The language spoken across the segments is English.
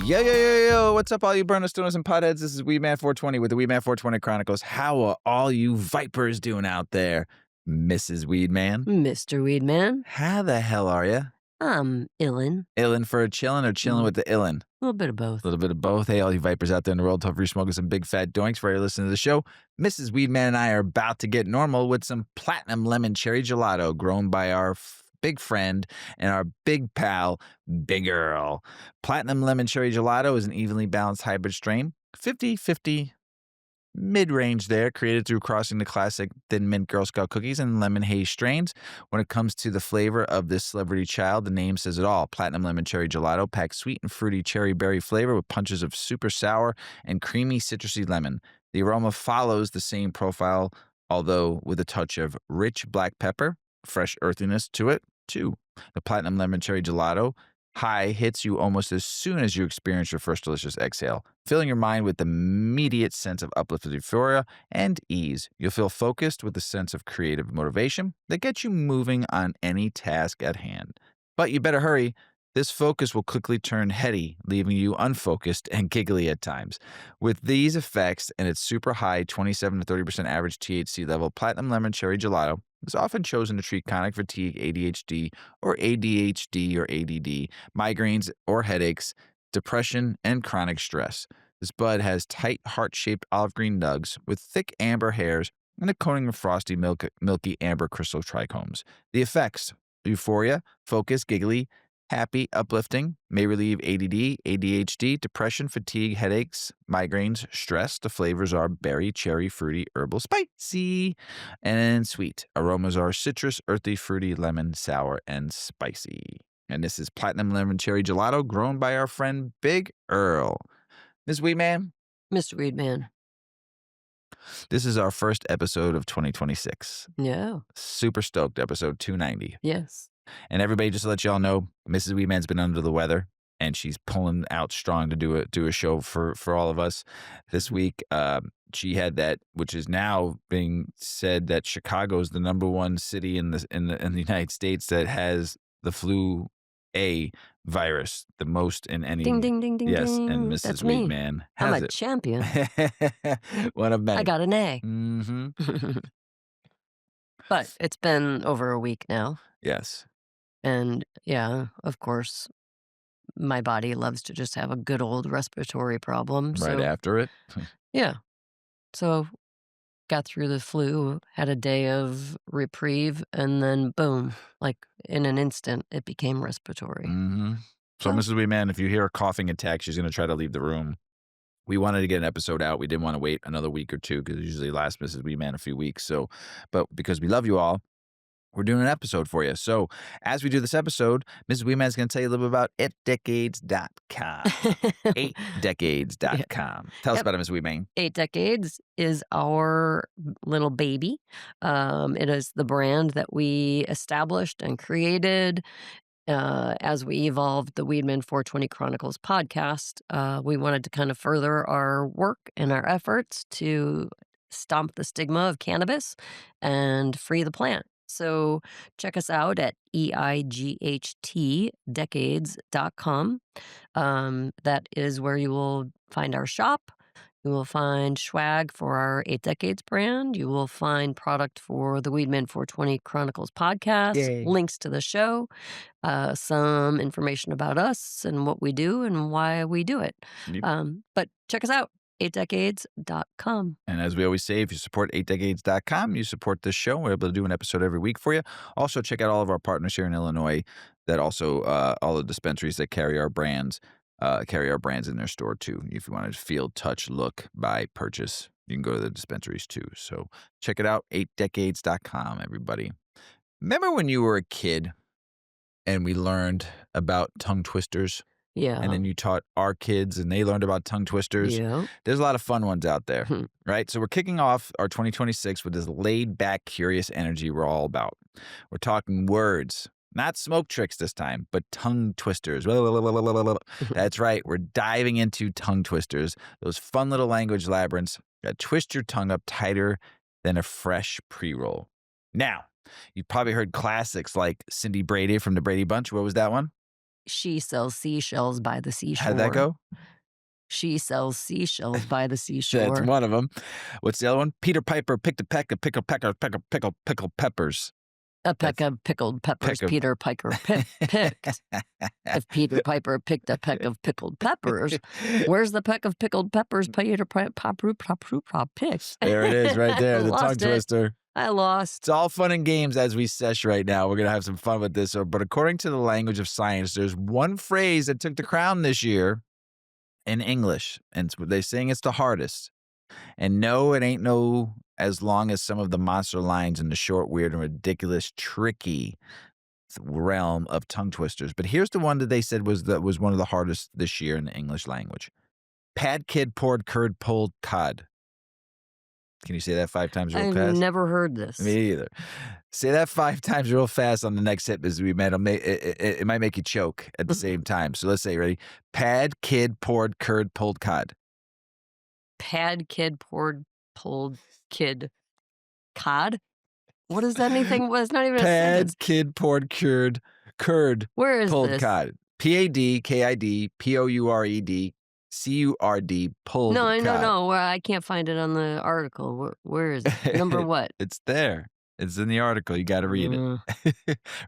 Yo, what's up, all you burner stoners and potheads? This is Weedman 420 with the Weedman 420 Chronicles. How are all you vipers doing out there, Mrs. Weedman? Mr. Weedman. How the hell are you? I'm illin'. Illin' for a chillin' or chillin' with the illin'? A little bit of both. A little bit of both. Hey, all you vipers out there in the world, hopefully you're smoking some big fat doinks for you listening to the show. Mrs. Weedman and I are about to get normal with some Platinum Lemon Cherry Gelato grown by our big friend and our big pal, Big Earl. Platinum Lemon Cherry Gelato is an evenly balanced hybrid strain, 50-50 mid-range there, created through crossing the classic Thin Mint Girl Scout cookies and lemon haze strains. When it comes to the flavor of this celebrity child, the name says it all. Platinum Lemon Cherry Gelato packs sweet and fruity cherry berry flavor with punches of super sour and creamy citrusy lemon. The aroma follows the same profile, although with a touch of rich black pepper, fresh earthiness to it, too. The Platinum Lemon Cherry Gelato high hits you almost as soon as you experience your first delicious exhale, filling your mind with the immediate sense of uplifted euphoria and ease. You'll feel focused with a sense of creative motivation that gets you moving on any task at hand. But you better hurry. This focus will quickly turn heady, leaving you unfocused and giggly at times. With these effects and its super high 27 to 30% average THC level, Platinum Lemon Cherry Gelato is often chosen to treat chronic fatigue, ADHD, or ADHD or ADD, migraines or headaches, depression, and chronic stress. This bud has tight, heart-shaped olive green nugs with thick amber hairs and a coating of frosty, milky amber crystal trichomes. The effects: euphoria, focus, giggly, happy, uplifting, may relieve ADD, ADHD, depression, fatigue, headaches, migraines, stress. The flavors are berry, cherry, fruity, herbal, spicy, and sweet. Aromas are citrus, earthy, fruity, lemon, sour, and spicy. And this is Platinum Lemon Cherry Gelato, grown by our friend Big Earl. Ms. Weedman? Mr. Weedman. This is our first episode of 2026. Yeah. Super stoked, episode 290. Yes. And everybody, just to let y'all know, Mrs. Weedman's been under the weather, and she's pulling out strong to do a show for all of us this week. She had that, which is now being said that Chicago is the #1 city in the United States that has the flu A virus, the most in any. Ding, ding, ding, ding, yes, ding. and Mrs. That's me. Weedman has I'm a champion. One of many. I got an A. Mm-hmm. But it's been over a week now. Yes. And yeah, of course, my body loves to just have a good old respiratory problem. Right after it. Yeah. So got through the flu, had a day of reprieve, and then boom, like in an instant, it became respiratory. Mm-hmm. So, Mrs. Weedman, if you hear a coughing attack, she's going to try to leave the room. We wanted to get an episode out. We didn't want to wait another week or two because it usually lasts Mrs. Weedman a few weeks. So, but because we love you all, we're doing an episode for you. So as we do this episode, Mrs. Weedman is going to tell you a little bit about 8decades.com. 8decades.com. Tell us about it, Mrs. Weedman. 8 Decades is our little baby. It is the brand that we established and created as we evolved the Weedman 420 Chronicles podcast. We wanted to kind of further our work and our efforts to stomp the stigma of cannabis and free the plant. So check us out at EIGHTdecades.com. That is where you will find our shop. You will find swag for our 8 Decades brand. You will find product for the Weedman 420 Chronicles podcast, Yay. Links to the show, some information about us and what we do and why we do it. Yep. But check us out. 8decades.com. And as we always say, if you support 8decades.com, you support this show. We're able to do an episode every week for you. Also, check out all of our partners here in Illinois that also, all the dispensaries that carry our brands in their store too. If you want to feel, touch, look, buy, purchase, you can go to the dispensaries too. So check it out, 8decades.com, everybody. Remember when you were a kid and we learned about tongue twisters? Yeah. And then you taught our kids and they learned about tongue twisters. Yeah. There's a lot of fun ones out there, right? So we're kicking off our 2026 with this laid back, curious energy we're all about. We're talking words, not smoke tricks this time, but tongue twisters. That's right. We're diving into tongue twisters, those fun little language labyrinths that twist your tongue up tighter than a fresh pre-roll. Now, you've probably heard classics like Cindy Brady from the Brady Bunch. What was that one? She sells seashells by the How'd that seashore. go? She sells seashells by the That's seashore. one of them. What's the other one? Peter Piper picked a peck of pickled peppers. A peck That's of pickled peppers peck of Peter Piper picked. If Peter Piper picked a peck of pickled peppers, where's the peck of pickled peppers Peter Piper picked? There it is right there, the tongue Lost it. twister. I lost. It's all fun and games as we sesh right now. We're going to have some fun with this. But according to the language of science, there's one phrase that took the crown this year in English, and they're saying it's the hardest. And no, it ain't no as long as some of the monster lines in the short, weird, and ridiculous, tricky realm of tongue twisters. But here's the one that they said was one of the hardest this year in the English language. Pad kid poured curd pulled cod. Can you say that 5 times real I've fast? never heard this. Me either. Say that 5 times real fast on the next hit as we met. It might make you choke at the same time. So let's say, ready? Pad kid poured curd pulled cod. Pad kid poured pulled kid cod? What is anything? Well, it's not even a Pad sentence. kid poured curd Where is pulled this? cod. PADKID POURED CURD pulled No, cod. no. Well, I can't find it on the article. Where is it? Number what? It's there. It's in the article. You got to read it.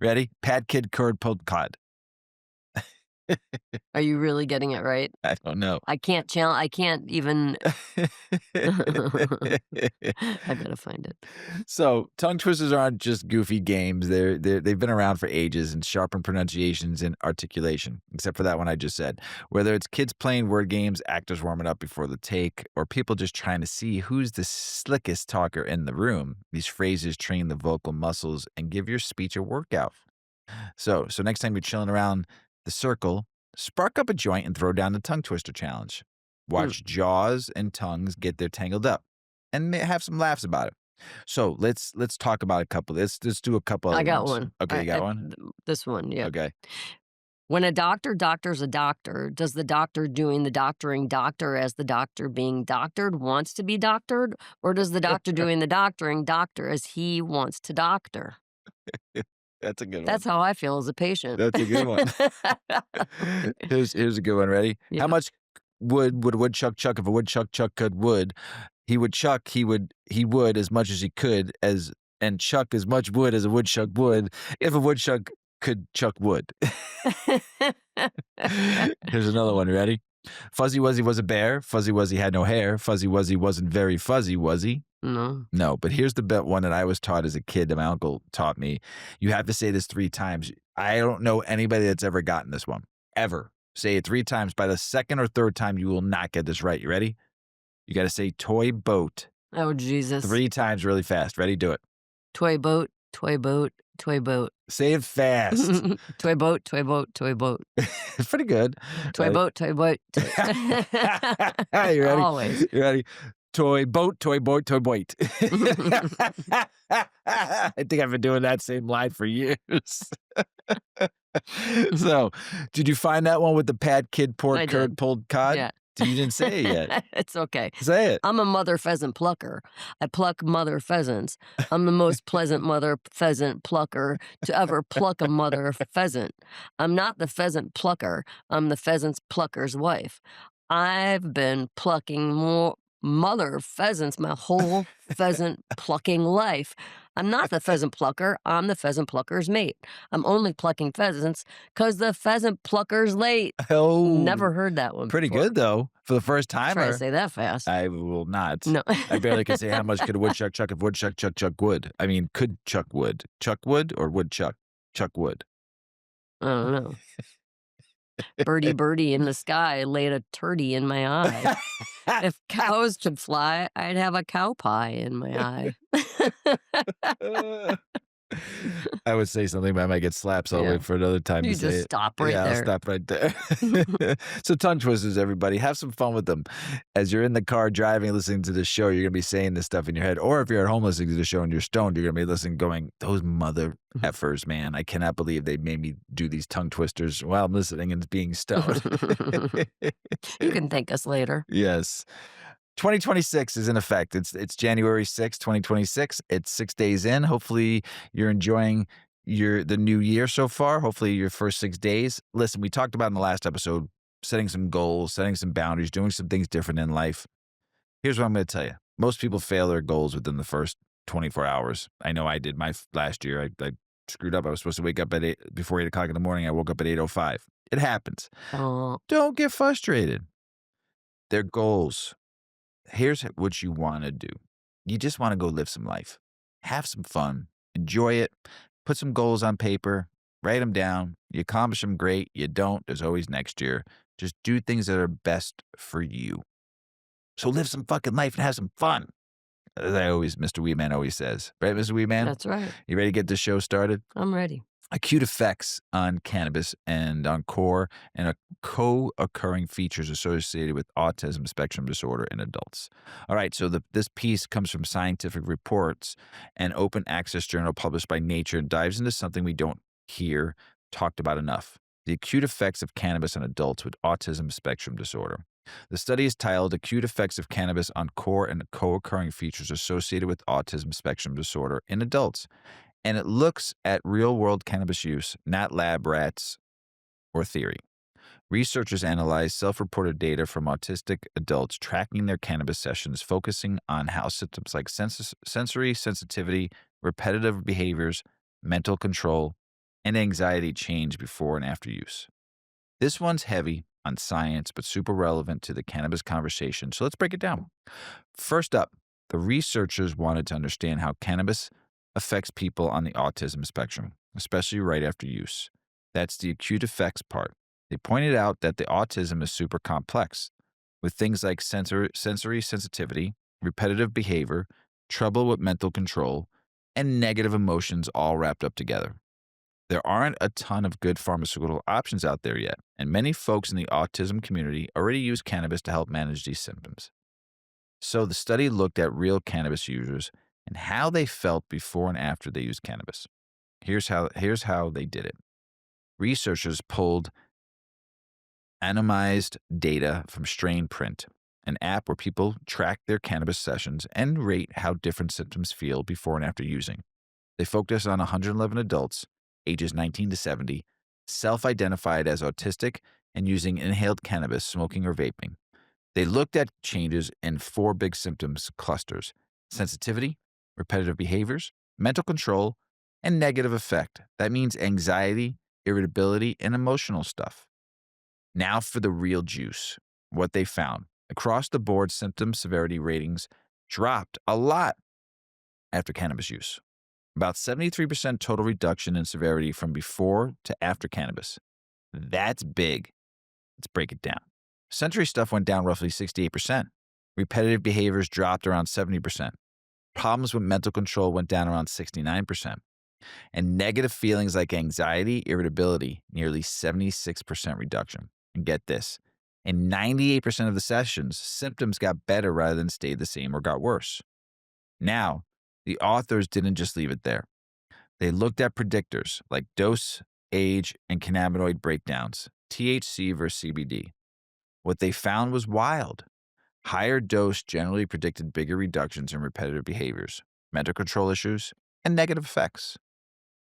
Ready? Pad kid curd pulled cod. Are you really getting it right? I don't know. I can't challenge. I can't even. I gotta find it. So tongue twisters aren't just goofy games. They've been around for ages and sharpen pronunciations and articulation, except for that one I just said. Whether it's kids playing word games, actors warming up before the take, or people just trying to see who's the slickest talker in the room, these phrases train the vocal muscles and give your speech a workout. So next time you're chilling around the circle, spark up a joint and throw down the tongue twister challenge. Watch jaws and tongues get their tangled up and have some laughs about it. So let's talk about a couple. Let's do a couple other I got ones. one. Okay, you got one? This one, yeah. Okay. When a doctor doctors a doctor, does the doctor doing the doctoring doctor as the doctor being doctored wants to be doctored? Or does the doctor doing the doctoring doctor as he wants to doctor? That's a good one. That's how I feel as a patient. That's a good one. Here's a good one. Ready? Yeah. How much wood would a woodchuck chuck if a woodchuck could wood? He would chuck, he would as much as he could and chuck as much wood as a woodchuck would if a woodchuck could chuck wood. Here's another one. Ready? Fuzzy Wuzzy was a bear. Fuzzy Wuzzy had no hair. Fuzzy Wuzzy wasn't very fuzzy, was he? No, but here's the one that I was taught as a kid that my uncle taught me. You have to say this 3 times. I don't know anybody that's ever gotten this one. Ever. Say it 3 times. By the second or third time, you will not get this right. You ready? You got to say toy boat. Oh, Jesus. 3 times really fast. Ready? Do it. Toy boat, toy boat, toy boat. Say it fast. Toy boat, toy boat, toy boat. It's pretty good. Toy boat, toy boat. You ready? Always. You ready? Toy boat, toy boat, toy boat. I think I've been doing that same line for years. So, did you find that one with the pad kid poured curd pulled cod? Yeah. You didn't say it yet. It's okay. Say it. I'm a mother pheasant plucker. I pluck mother pheasants. I'm the most pleasant mother pheasant plucker to ever pluck a mother pheasant. I'm not the pheasant plucker. I'm the pheasant plucker's wife. I've been plucking more mother pheasants my whole pheasant plucking life. I'm not the pheasant plucker. I'm the pheasant plucker's mate. I'm only plucking pheasants because the pheasant plucker's late. Oh, Never heard that one pretty before. good though for the first timer. Try to say that fast. I will not. No. I barely can say how much could a woodchuck chuck if woodchuck chuck wood. I mean, could chuck wood. Chuck wood or woodchuck? Chuck wood. I don't know. Birdie in the sky laid a turdy in my eye. If cows could fly, I'd have a cow pie in my eye. I would say something, but I might get slapped, so I'll wait for another time You to say just it. stop right I'll there. stop right there. So tongue twisters, everybody. Have some fun with them. As you're in the car driving, listening to the show, you're going to be saying this stuff in your head. Or if you're at home listening to the show and you're stoned, you're going to be listening going, those mother effers, man. I cannot believe they made me do these tongue twisters while I'm listening and being stoned. You can thank us later. Yes. 2026 is in effect. It's January 6th, 2026. It's 6 days in. Hopefully you're enjoying the new year so far, hopefully your first 6 days. Listen, we talked about in the last episode setting some goals, setting some boundaries, doing some things different in life. Here's what I'm gonna tell you. Most people fail their goals within the first 24 hours. I know I did last year. I screwed up. I was supposed to wake up at 8 before 8 o'clock in the morning. I woke up at 8:05. It happens. Oh, Don't get frustrated. They're goals. Here's what you wanna do. You just wanna go live some life. Have some fun. Enjoy it. Put some goals on paper. Write them down. You accomplish them, great. You don't, there's always next year. Just do things that are best for you. So live some fucking life and have some fun. As Mr. Weedman always says. Right, Mr. Weedman? that's right. You ready to get this show started? I'm ready. Acute effects on cannabis and on core and co-occurring features associated with autism spectrum disorder in adults. All right, so this piece comes from Scientific Reports, an open access journal published by Nature, and dives into something we don't hear talked about enough: the acute effects of cannabis on adults with autism spectrum disorder. The study is titled Acute Effects of Cannabis on Core and Co-occurring Features Associated with Autism Spectrum Disorder in Adults, and it looks at real world cannabis use, not lab rats or theory. Researchers analyzed self reported data from autistic adults tracking their cannabis sessions, focusing on how symptoms like sensory sensitivity, repetitive behaviors, mental control, and anxiety change before and after use. This one's heavy on science, but super relevant to the cannabis conversation. So let's break it down. First up, the researchers wanted to understand how cannabis affects people on the autism spectrum, especially right after use. That's the acute effects part. They pointed out that the autism is super complex, with things like sensory sensitivity, repetitive behavior, trouble with mental control, and negative emotions all wrapped up together. There aren't a ton of good pharmaceutical options out there yet, and many folks in the autism community already use cannabis to help manage these symptoms. So the study looked at real cannabis users and how they felt before and after they used cannabis. Here's how they did it. Researchers pulled anonymized data from Strain Print, an app where people track their cannabis sessions and rate how different symptoms feel before and after using. They focused on 111 adults, ages 19 to 70, self-identified as autistic and using inhaled cannabis, smoking or vaping. They looked at changes in 4 big symptoms clusters: sensitivity, repetitive behaviors, mental control, and negative effect. That means anxiety, irritability, and emotional stuff. Now for the real juice. What they found: across the board, symptom severity ratings dropped a lot after cannabis use. About 73% total reduction in severity from before to after cannabis. That's big. Let's break it down. Sensory stuff went down roughly 68%. Repetitive behaviors dropped around 70%. Problems with mental control went down around 69%. And negative feelings like anxiety, irritability, nearly 76% reduction. And get this: in 98% of the sessions, symptoms got better rather than stayed the same or got worse. Now, the authors didn't just leave it there. They looked at predictors like dose, age, and cannabinoid breakdowns, THC versus CBD. What they found was wild. Higher dose generally predicted bigger reductions in repetitive behaviors, mental control issues, and negative effects.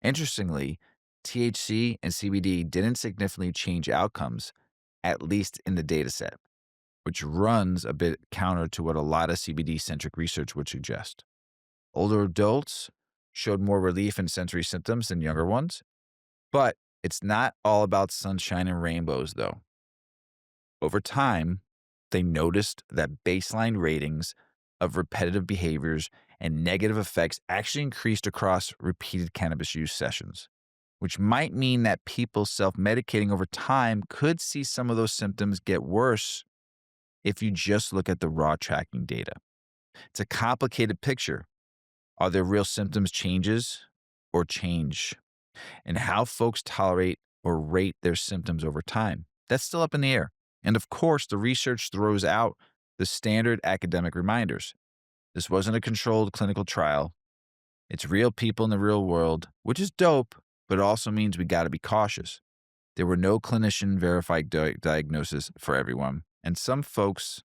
Interestingly, THC and CBD didn't significantly change outcomes, at least in the dataset, which runs a bit counter to what a lot of CBD centric research would suggest. Older adults showed more relief in sensory symptoms than younger ones, but it's not all about sunshine and rainbows, though. Over time, they noticed that baseline ratings of repetitive behaviors and negative effects actually increased across repeated cannabis use sessions, which might mean that people self medicating over time could see some of those symptoms get worse if you just look at the raw tracking data. It's a complicated picture. Are there real symptoms changes or change? And how folks tolerate or rate their symptoms over time? That's still up in the air. And of course, the research throws out the standard academic reminders. This wasn't a controlled clinical trial. It's real people in the real world, which is dope, but it also means we got to be cautious. There were no clinician verified diagnoses for everyone, and some folks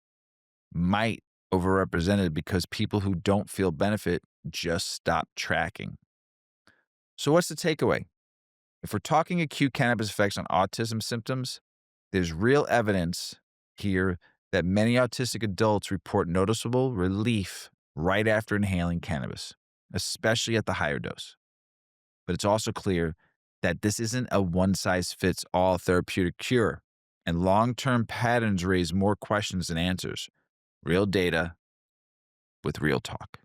might overrepresented because people who don't feel benefit just stop tracking. So, what's the takeaway? If we're talking acute cannabis effects on autism symptoms, there's real evidence here that many autistic adults report noticeable relief right after inhaling cannabis, especially at the higher dose. But it's also clear that this isn't a one size fits all therapeutic cure, and long term patterns raise more questions than answers. Real data with real talk.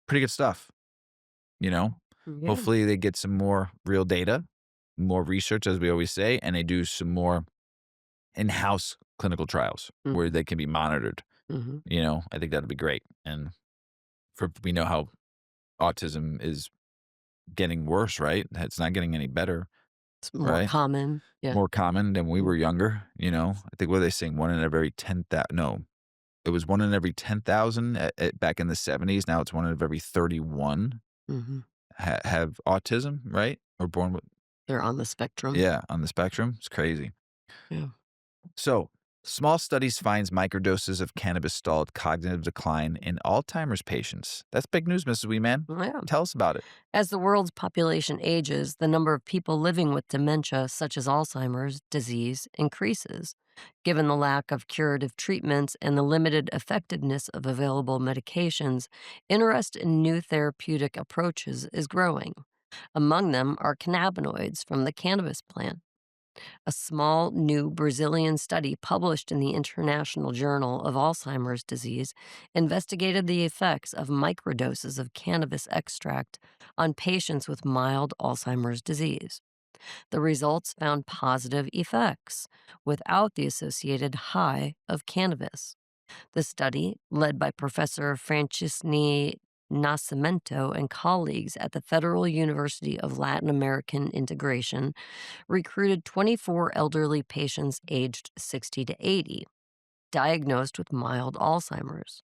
Pretty good stuff, you know? Yeah. Hopefully, they get some more real data, more research, as we always say, and they do some more in-house clinical trials where they can be monitored. Mm-hmm. I think that'd be great. And we know how autism is getting worse, right? It's not getting any better, It's more right? common. Yeah. More common than we Mm. were younger. I think what are they saying? One in every 10,000. No, it was one in every 10,000 back in the 70s. Now it's one in every 31 Mm-hmm. have autism, right? Or born with, They're on the spectrum. yeah, on the spectrum. It's crazy. Yeah. So, small studies finds microdoses of cannabis stalled cognitive decline in Alzheimer's patients. That's big news, Mrs. Weeman. Yeah. Tell us about it. As the world's population ages, the number of people living with dementia, such as Alzheimer's disease, increases. Given the lack of curative treatments and the limited effectiveness of available medications, interest in new therapeutic approaches is growing. Among them are cannabinoids from the cannabis plant. A small new Brazilian study published in the International Journal of Alzheimer's Disease investigated the effects of microdoses of cannabis extract on patients with mild Alzheimer's disease. The results found positive effects without the associated high of cannabis. The study, led by Professor Francisni Nascimento and colleagues at the Federal University of Latin American Integration, recruited 24 elderly patients aged 60 to 80, diagnosed with mild Alzheimer's.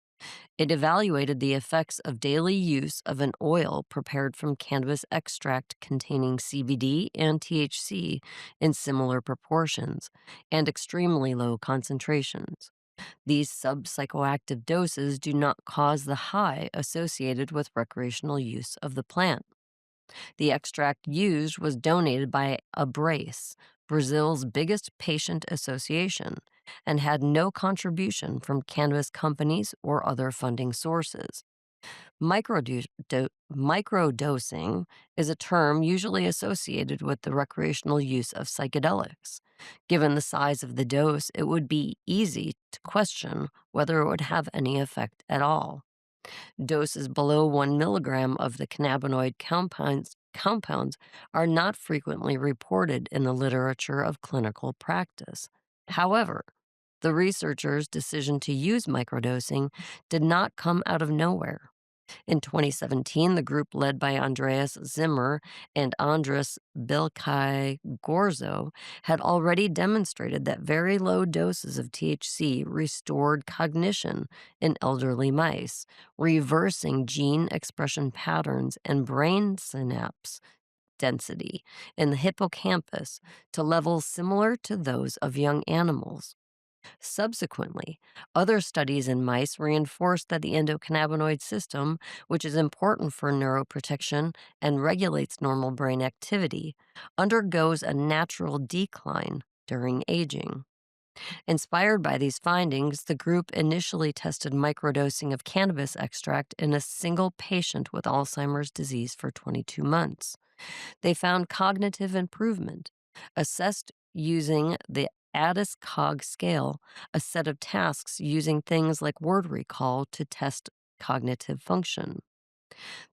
It evaluated the effects of daily use of an oil prepared from cannabis extract containing CBD and THC in similar proportions and extremely low concentrations. These subpsychoactive doses do not cause the high associated with recreational use of the plant. The extract used was donated by Abrace, Brazil's biggest patient association, and had no contribution from cannabis companies or other funding sources. Microdosing is a term usually associated with the recreational use of psychedelics. Given the size of the dose, it would be easy to question whether it would have any effect at all. Doses below 1 milligram of the cannabinoid compounds are not frequently reported in the literature of clinical practice. However, the researchers' decision to use microdosing did not come out of nowhere. In 2017, the group led by Andreas Zimmer and Andres Bilkai Gorzo had already demonstrated that very low doses of THC restored cognition in elderly mice, reversing gene expression patterns and brain synapse density in the hippocampus to levels similar to those of young animals. Subsequently, other studies in mice reinforced that the endocannabinoid system, which is important for neuroprotection and regulates normal brain activity, undergoes a natural decline during aging. Inspired by these findings, the group initially tested microdosing of cannabis extract in a single patient with Alzheimer's disease for 22 months. They found cognitive improvement, assessed using the ADAS-Cog scale, a set of tasks using things like word recall to test cognitive function.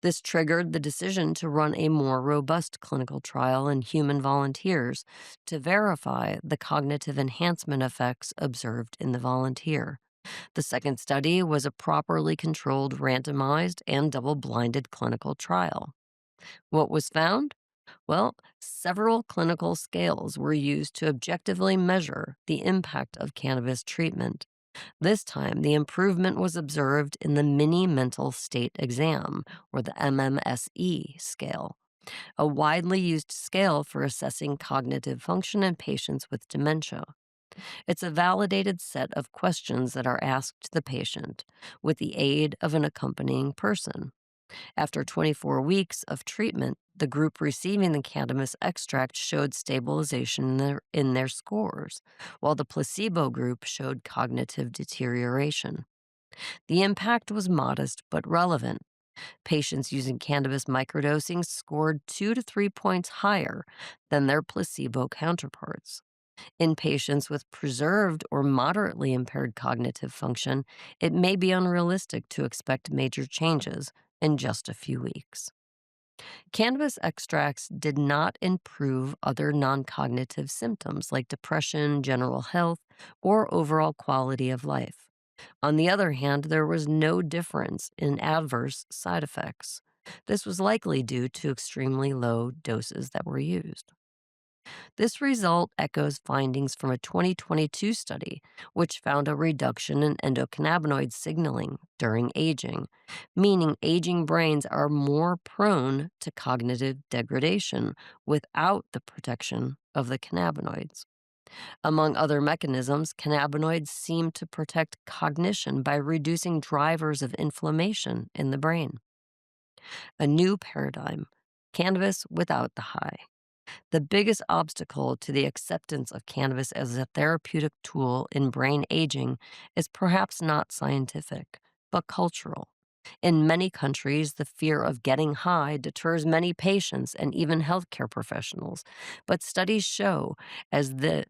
This triggered the decision to run a more robust clinical trial in human volunteers to verify the cognitive enhancement effects observed in the volunteer. The second study was a properly controlled, randomized, and double blinded clinical trial. What was found? Well, several clinical scales were used to objectively measure the impact of cannabis treatment. This time, the improvement was observed in the Mini Mental State Exam, or the MMSE scale, a widely used scale for assessing cognitive function in patients with dementia. It's a validated set of questions that are asked the patient with the aid of an accompanying person. After 24 weeks of treatment, the group receiving the cannabis extract showed stabilization in their scores, while the placebo group showed cognitive deterioration. The impact was modest but relevant. Patients using cannabis microdosing scored 2 to 3 points higher than their placebo counterparts. In patients with preserved or moderately impaired cognitive function, it may be unrealistic to expect major changes in just a few weeks. Cannabis extracts did not improve other non cognitive symptoms like depression, general health, or overall quality of life. On the other hand, there was no difference in adverse side effects. This was likely due to extremely low doses that were used. This result echoes findings from a 2022 study, which found a reduction in endocannabinoid signaling during aging, meaning aging brains are more prone to cognitive degradation without the protection of the cannabinoids. Among other mechanisms, cannabinoids seem to protect cognition by reducing drivers of inflammation in the brain. A new paradigm, cannabis without the high. The biggest obstacle to the acceptance of cannabis as a therapeutic tool in brain aging is perhaps not scientific, but cultural. In many countries, the fear of getting high deters many patients and even healthcare professionals. But studies show as the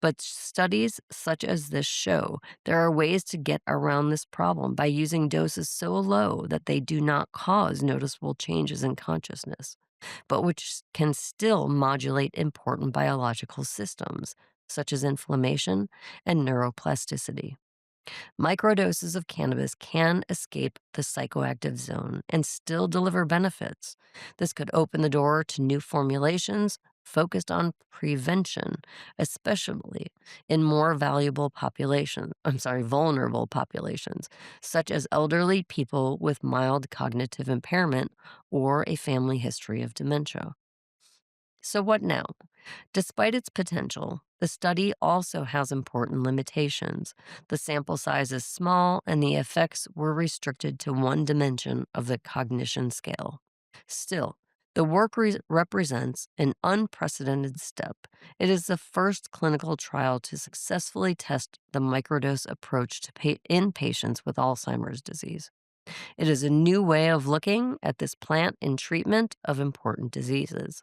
but studies such as this show there are ways to get around this problem by using doses so low that they do not cause noticeable changes in consciousness, but which can still modulate important biological systems, such as inflammation and neuroplasticity. Microdoses of cannabis can escape the psychoactive zone and still deliver benefits. This could open the door to new formulations focused on prevention, especially in more vulnerable populations, such as elderly people with mild cognitive impairment or a family history of dementia. So, what now? Despite its potential, the study also has important limitations. The sample size is small, and the effects were restricted to one dimension of the cognition scale. Still, the work represents an unprecedented step. It is the first clinical trial to successfully test the microdose approach in patients with Alzheimer's disease. It is a new way of looking at this plant in treatment of important diseases.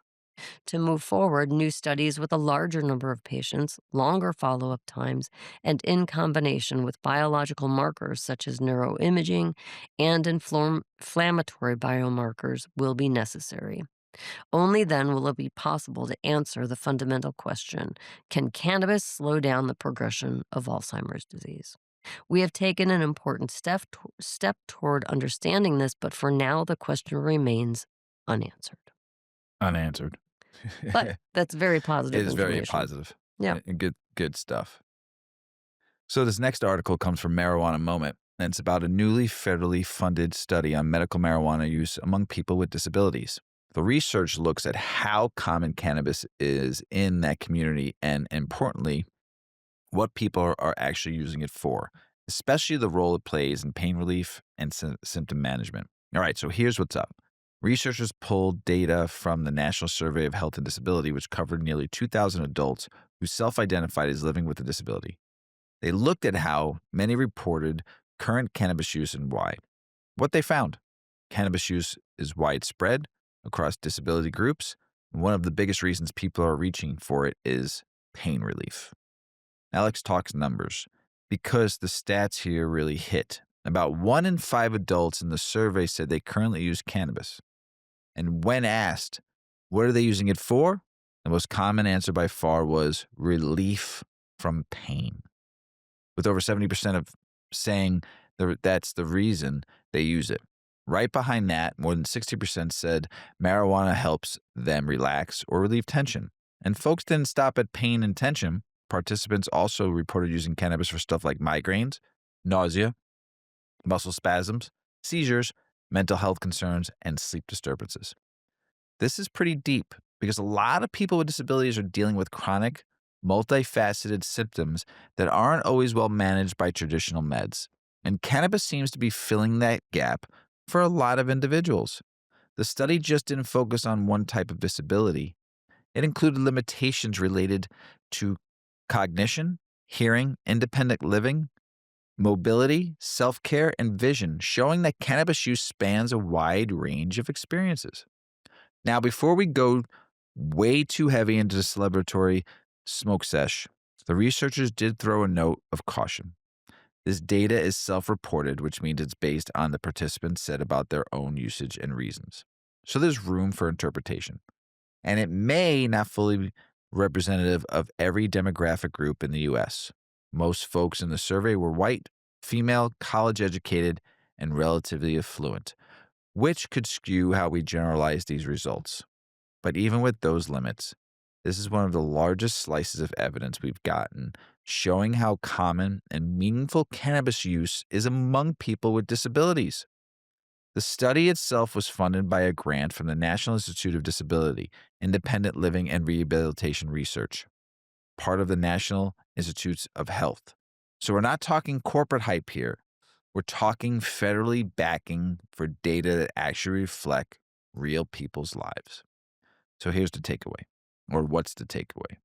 To move forward, new studies with a larger number of patients, longer follow up times, and in combination with biological markers such as neuroimaging and inflammatory biomarkers will be necessary. Only then will it be possible to answer the fundamental question: can cannabis slow down the progression of Alzheimer's disease? We have taken an important step toward understanding this, but for now, the question remains unanswered. Unanswered. But It that's very positive is very information. positive. Yeah. Good stuff. So this next article comes from Marijuana Moment, and it's about a newly federally funded study on medical marijuana use among people with disabilities. The research looks at how common cannabis is in that community and, importantly, what people are actually using it for, especially the role it plays in pain relief and symptom management. All right, so here's what's up. Researchers pulled data from the National Survey of Health and Disability, which covered nearly 2,000 adults who self identified as living with a disability. They looked at how many reported current cannabis use and why. What they found: cannabis use is widespread across disability groups. And one of the biggest reasons people are reaching for it is pain relief. Alex talks numbers because the stats here really hit. About 1 in 5 adults in the survey said they currently use cannabis. And when asked, what are they using it for? The most common answer by far was relief from pain, with over 70% of saying that's the reason they use it. Right behind that, more than 60% said marijuana helps them relax or relieve tension. And folks didn't stop at pain and tension. Participants also reported using cannabis for stuff like migraines, nausea, muscle spasms, seizures, mental health concerns, and sleep disturbances. This is pretty deep because a lot of people with disabilities are dealing with chronic, multifaceted symptoms that aren't always well managed by traditional meds. And cannabis seems to be filling that gap for a lot of individuals. The study just didn't focus on one type of disability. It included limitations related to cognition, hearing, independent living, mobility, self care, and vision, showing that cannabis use spans a wide range of experiences. Now, before we go way too heavy into the celebratory smoke sesh, the researchers did throw a note of caution. This data is self reported, which means it's based on the participants said about their own usage and reasons. So there's room for interpretation. And it may not fully be representative of every demographic group in the US. Most folks in the survey were white, female, college educated, and relatively affluent, which could skew how we generalize these results. But even with those limits, this is one of the largest slices of evidence we've gotten showing how common and meaningful cannabis use is among people with disabilities. The study itself was funded by a grant from the National Institute of Disability, Independent Living and Rehabilitation Research, part of the National Institutes of Health. So we're not talking corporate hype here. We're talking federally backing for data that actually reflect real people's lives. So here's the takeaway, or what's the takeaway?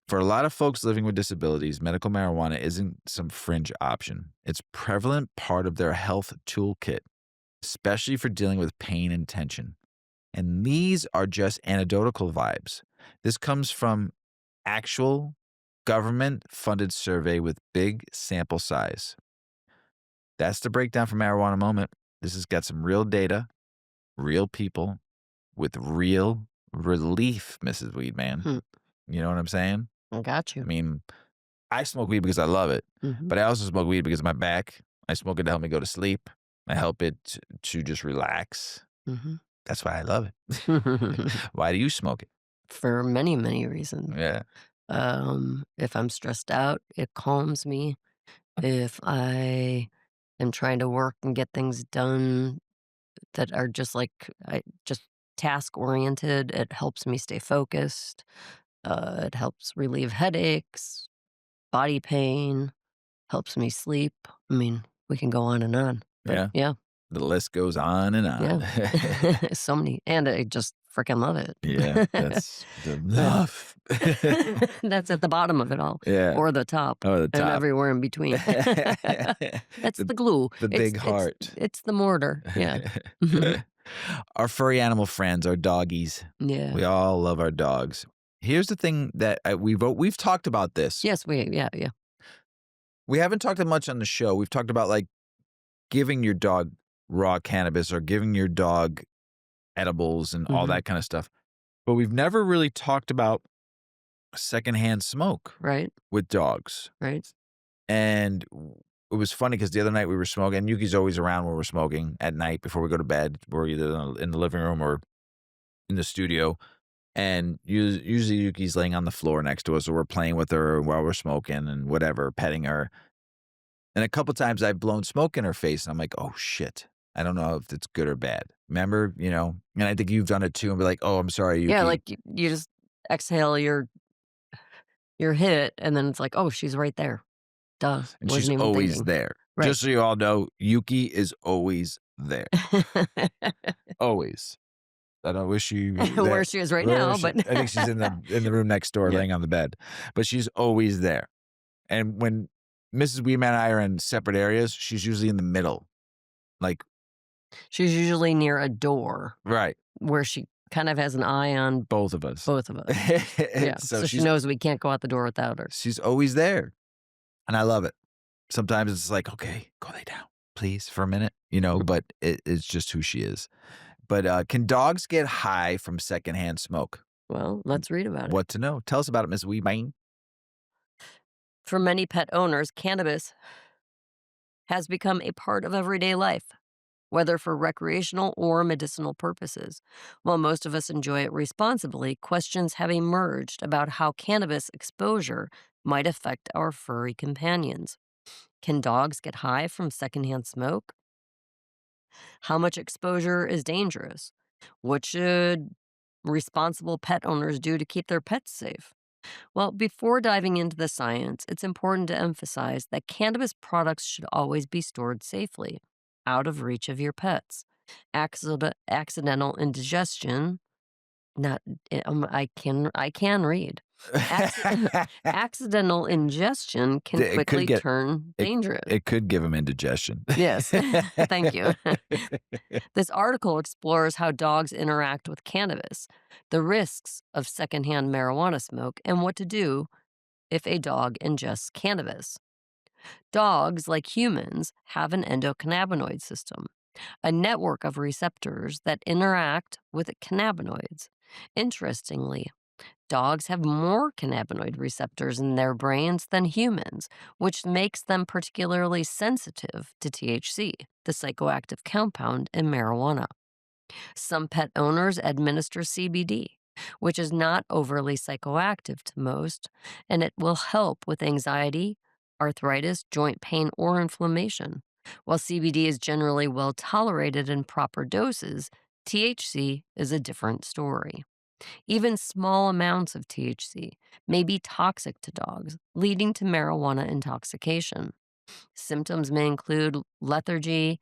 For a lot of folks living with disabilities, medical marijuana isn't some fringe option. It's a prevalent part of their health toolkit, especially for dealing with pain and tension. And these are just anecdotal vibes. This comes from actual government-funded survey with big sample size. That's the breakdown for Marijuana Moment. This has got some real data, real people with real relief, Mrs. Weedman. Hmm. You know what I'm saying? I got I you. mean, I smoke weed because I love it, Mhm. but I also smoke weed because of my back. I smoke it to help me go to sleep. I help it to just relax. Mhm. That's why I love it. Why do you smoke it? For many, many reasons. Yeah. If I'm stressed out, it calms me. If I am trying to work and get things done that are just task oriented, it helps me stay focused. It helps relieve headaches, body pain, helps me sleep. I mean, we can go on and on, but Yeah. yeah, The list goes on and yeah. on. So many, and I just freaking love it. Yeah, that's the Yeah. love. That's at the bottom of it all, Yeah. or the top, Oh, the and top. everywhere in between. That's The the glue. the big heart. It's the mortar. Yeah. Mhm. Our furry animal friends, our doggies. Yeah. We all love our dogs. Here's the thing that we've talked about this. Yes, yeah. We haven't talked that much on the show. We've talked about like giving your dog raw cannabis or giving your dog edibles and all Mhm. that kind of stuff. But we've never really talked about secondhand smoke Right, with dogs. right. And it was funny because the other night we were smoking, and Yuki's always around when we're smoking at night before we go to bed. We're either in the living room or in the studio. And usually Yuki's laying on the floor next to us, or we're playing with her while we're smoking and whatever, petting her. And a couple times I've blown smoke in her face, and I'm like, oh shit. I don't know if it's good or bad. Remember, and I think you've done it too, and be like, oh, I'm sorry, Yeah, Yuki. like, you just exhale your hit, and then it's like, "Oh, she's right there. Duh, And she's wasn't even always thinking." there. Right. Just so you all know, Yuki is always there. Always. I don't wish you Where there. she is right Where is now, she? but I think she's in the room next door, yeah. laying on the bed, but she's always there. And when Mrs. Weedman and I are in separate areas, she's usually in the middle, like She's usually near a door right, where she kind of has an eye on both of us. both of us. Yeah, So so she she's knows we can't go out the door without her. she's always there, and I love it. Sometimes it's like, okay, go lay down, please, for a minute, but it's just who she is. But can dogs get high from secondhand smoke? Well, let's read about it. What to know? Tell us about it, Miss Weedman. For many pet owners, cannabis has become a part of everyday life, whether for recreational or medicinal purposes. While most of us enjoy it responsibly, questions have emerged about how cannabis exposure might affect our furry companions. Can dogs get high from secondhand smoke? How much exposure is dangerous? What should responsible pet owners do to keep their pets safe? Well, before diving into the science, it's important to emphasize that cannabis products should always be stored safely, out of reach of your pets. Accidental indigestion, not I can read. Acci Accidental ingestion can It could quickly get turn it dangerous. it could give him indigestion. Yes. Thank you. This article explores how dogs interact with cannabis, the risks of secondhand marijuana smoke, and what to do if a dog ingests cannabis. Dogs, like humans, have an endocannabinoid system, a network of receptors that interact with cannabinoids. Interestingly, dogs have more cannabinoid receptors in their brains than humans, which makes them particularly sensitive to THC, the psychoactive compound in marijuana. Some pet owners administer CBD, which is not overly psychoactive to most, and it will help with anxiety, arthritis, joint pain, or inflammation. While CBD is generally well tolerated in proper doses, THC is a different story. Even small amounts of THC may be toxic to dogs, leading to marijuana intoxication. Symptoms may include lethargy,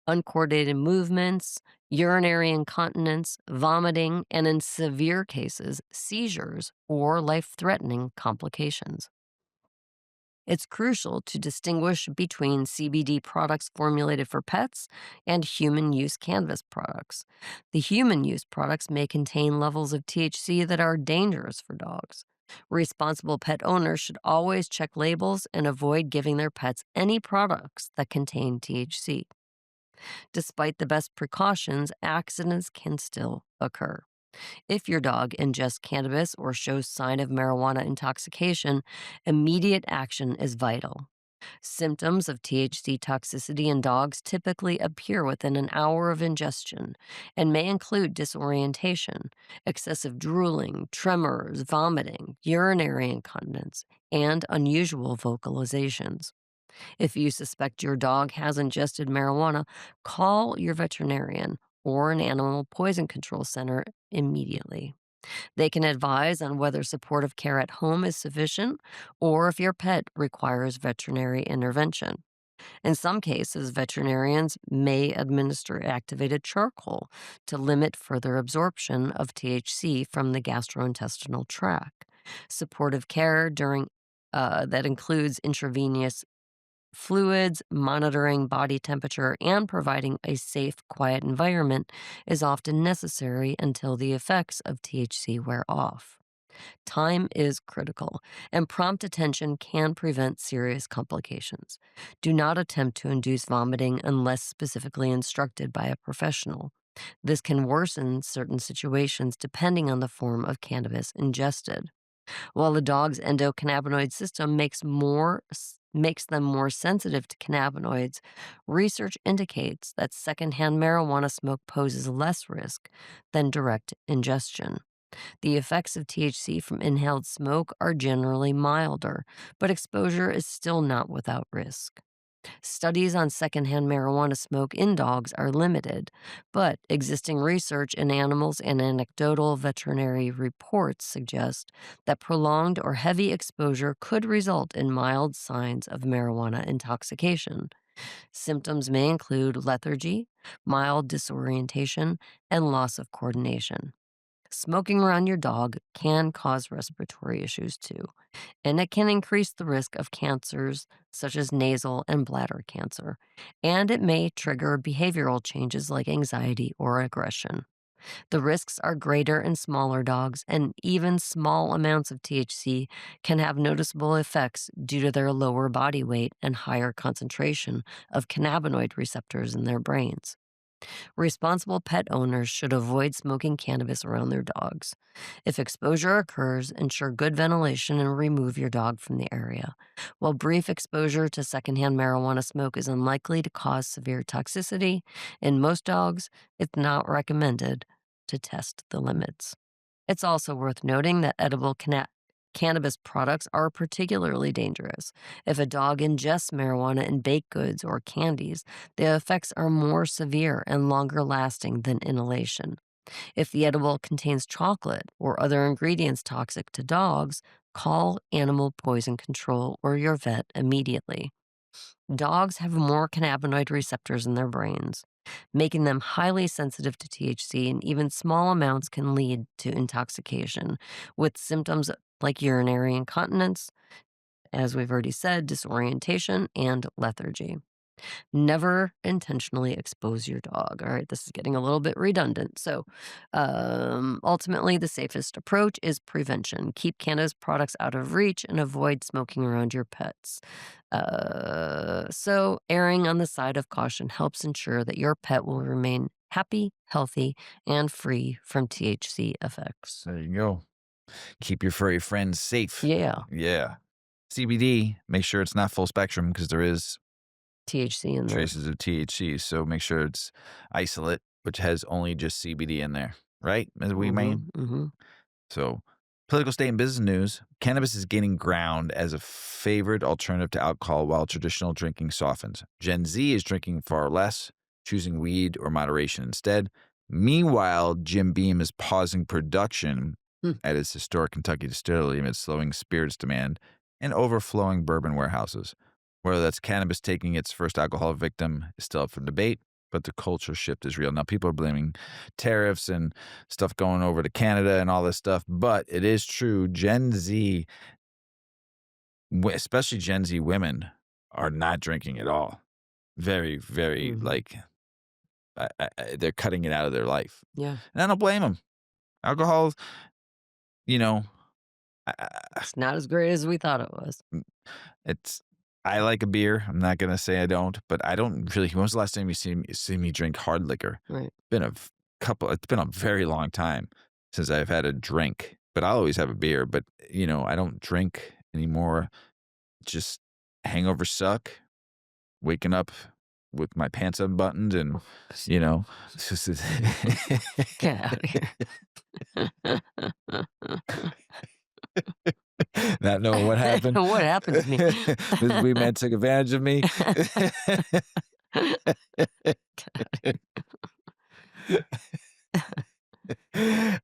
uncoordinated movements, urinary incontinence, vomiting, and in severe cases, seizures or life threatening complications. It's crucial to distinguish between CBD products formulated for pets and human use cannabis products. The human use products may contain levels of THC that are dangerous for dogs. Responsible pet owners should always check labels and avoid giving their pets any products that contain THC. Despite the best precautions, accidents can still occur. If your dog ingests cannabis or shows sign of marijuana intoxication, immediate action is vital. Symptoms of THC toxicity in dogs typically appear within an hour of ingestion and may include disorientation, excessive drooling, tremors, vomiting, urinary incontinence, and unusual vocalizations. If you suspect your dog has ingested marijuana, call your veterinarian or an animal poison control center immediately. They can advise on whether supportive care at home is sufficient or if your pet requires veterinary intervention. In some cases, veterinarians may administer activated charcoal to limit further absorption of THC from the gastrointestinal tract. Supportive care during that includes intravenous fluids, monitoring body temperature, and providing a safe, quiet environment is often necessary until the effects of THC wear off. Time is critical, and prompt attention can prevent serious complications. Do not attempt to induce vomiting unless specifically instructed by a professional. This can worsen certain situations depending on the form of cannabis ingested. While the dog's endocannabinoid system makes them more sensitive to cannabinoids, research indicates that secondhand marijuana smoke poses less risk than direct ingestion. The effects of THC from inhaled smoke are generally milder, but exposure is still not without risk. Studies on secondhand marijuana smoke in dogs are limited, but existing research in animals and anecdotal veterinary reports suggest that prolonged or heavy exposure could result in mild signs of marijuana intoxication. Symptoms may include lethargy, mild disorientation, and loss of coordination. Smoking around your dog can cause respiratory issues too, and it can increase the risk of cancers such as nasal and bladder cancer, and it may trigger behavioral changes like anxiety or aggression. The risks are greater in smaller dogs, and even small amounts of THC can have noticeable effects due to their lower body weight and higher concentration of cannabinoid receptors in their brains. Responsible pet owners should avoid smoking cannabis around their dogs. If exposure occurs, ensure good ventilation and remove your dog from the area. While brief exposure to secondhand marijuana smoke is unlikely to cause severe toxicity, in most dogs, it's not recommended to test the limits. It's also worth noting that edible cannabis products are particularly dangerous. If a dog ingests marijuana in baked goods or candies, the effects are more severe and longer lasting than inhalation. If the edible contains chocolate or other ingredients toxic to dogs, call animal poison control or your vet immediately. Dogs have more cannabinoid receptors in their brains. making them highly sensitive to THC, and even small amounts can lead to intoxication with symptoms like urinary incontinence, as we've already said, disorientation, and lethargy. Never intentionally expose your dog. All right, this is getting a little bit redundant. So, ultimately, the safest approach is prevention. Keep cannabis products out of reach and avoid smoking around your pets. So, erring on the side of caution helps ensure that your pet will remain happy, healthy, and free from THC effects. There you go. Keep your furry friends safe. Yeah, Yeah. CBD, make sure it's not full spectrum because there is THC in there. traces of THC. So make sure it's isolate, which has only just CBD in there, right? As we Mm-hmm, mean. mm-hmm. So, political, state, and business news. Cannabis is gaining ground as a favored alternative to alcohol while traditional drinking softens. Gen Z is drinking far less, choosing weed or moderation instead. Meanwhile, Jim Beam is pausing production Hmm. at his historic Kentucky distillery amid slowing spirits demand and overflowing bourbon warehouses. Whether that's cannabis taking its first alcohol victim is still up for debate, but the culture shift is real. Now, people are blaming tariffs and stuff going over to Canada and all this stuff. But it is true, Gen Z, especially Gen Z women, are not drinking at all. Very, very Mm-hmm. like they're cutting it out of their life, Yeah, and I don't blame them. Alcohol, you know, I, I- it's not as great as we thought it was. it's. I like a beer. I'm not gonna say I don't, but I don't really. When was the last time you see me drink hard liquor? Right. Been a couple. It's been a very long time since I've had a drink, but I'll always have a beer. But I don't drink anymore. Just hangovers suck. Waking up with my pants unbuttoned and it's just Get out of here. not knowing what happened. What happened to me? This wee man took advantage of me.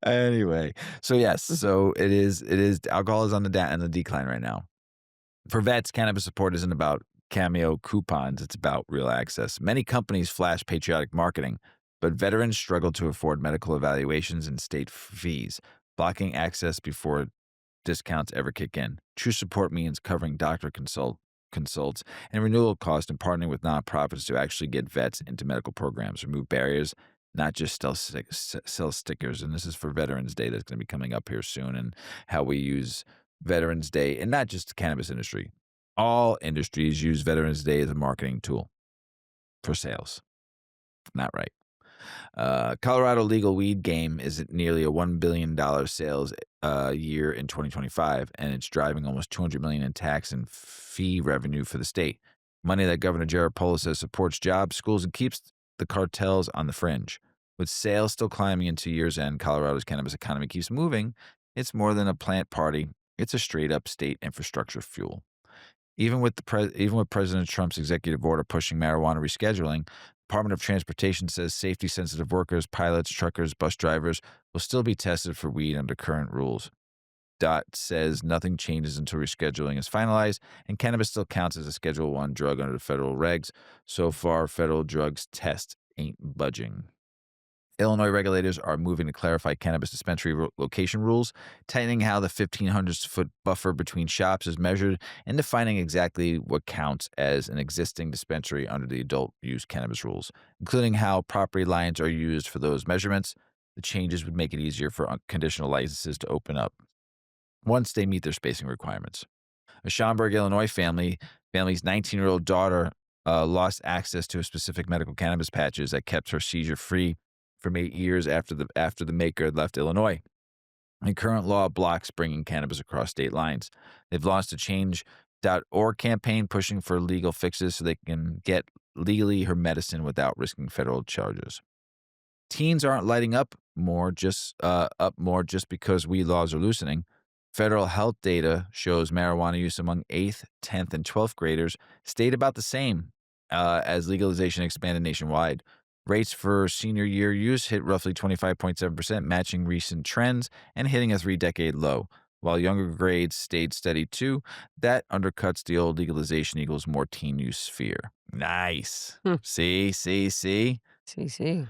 Anyway, so yes, so it is alcohol is on the decline right now. For vets, cannabis support isn't about cameo coupons, it's about real access. Many companies flash patriotic marketing, but veterans struggle to afford medical evaluations and state fees, blocking access before discounts ever kick in. True support means covering doctor consults and renewal costs and partnering with nonprofits to actually get vets into medical programs, remove barriers, not just sell stickers. And this is for Veterans Day that's going to be coming up here soon, and how we use Veterans Day, and not just the cannabis industry. All industries use Veterans Day as a marketing tool for sales. Not right. Colorado legal weed game is at nearly a $1 billion sales year in 2025, and it's driving almost $200 million in tax and fee revenue for the state. Money that Governor Jared Polis says supports jobs, schools, and keeps the cartels on the fringe. With sales still climbing into year's end, Colorado's cannabis economy keeps moving. It's more than a plant party. It's a straight up state infrastructure fuel. Even with President Trump's executive order pushing marijuana rescheduling, Department of Transportation says safety sensitive workers, pilots, truckers, bus drivers will still be tested for weed under current rules. DOT says nothing changes until rescheduling is finalized, and cannabis still counts as a Schedule 1 drug under the federal regs. So far, federal drugs test ain't budging. Illinois regulators are moving to clarify cannabis dispensary location rules, tightening how the 1,500-foot buffer between shops is measured and defining exactly what counts as an existing dispensary under the adult use cannabis rules, including how property lines are used for those measurements. The changes would make it easier for conditional licenses to open up once they meet their spacing requirements. A Schaumburg, Illinois family's 19-year-old daughter lost access to a specific medical cannabis patches that kept her seizure-free from 8 years after the maker had left Illinois. And current law blocks bringing cannabis across state lines. They've launched a Change.org campaign pushing for legal fixes so they can get legally her medicine without risking federal charges. Teens aren't lighting up more just because weed laws are loosening. Federal health data shows marijuana use among 8th, 10th, and 12th graders stayed about the same as legalization expanded nationwide. Rates for senior year use hit roughly 25.7%, matching recent trends and hitting a 3-decade low. While younger grades stayed steady too, that undercuts the old legalization equals more teen use fear. Nice. Hmm. See? See.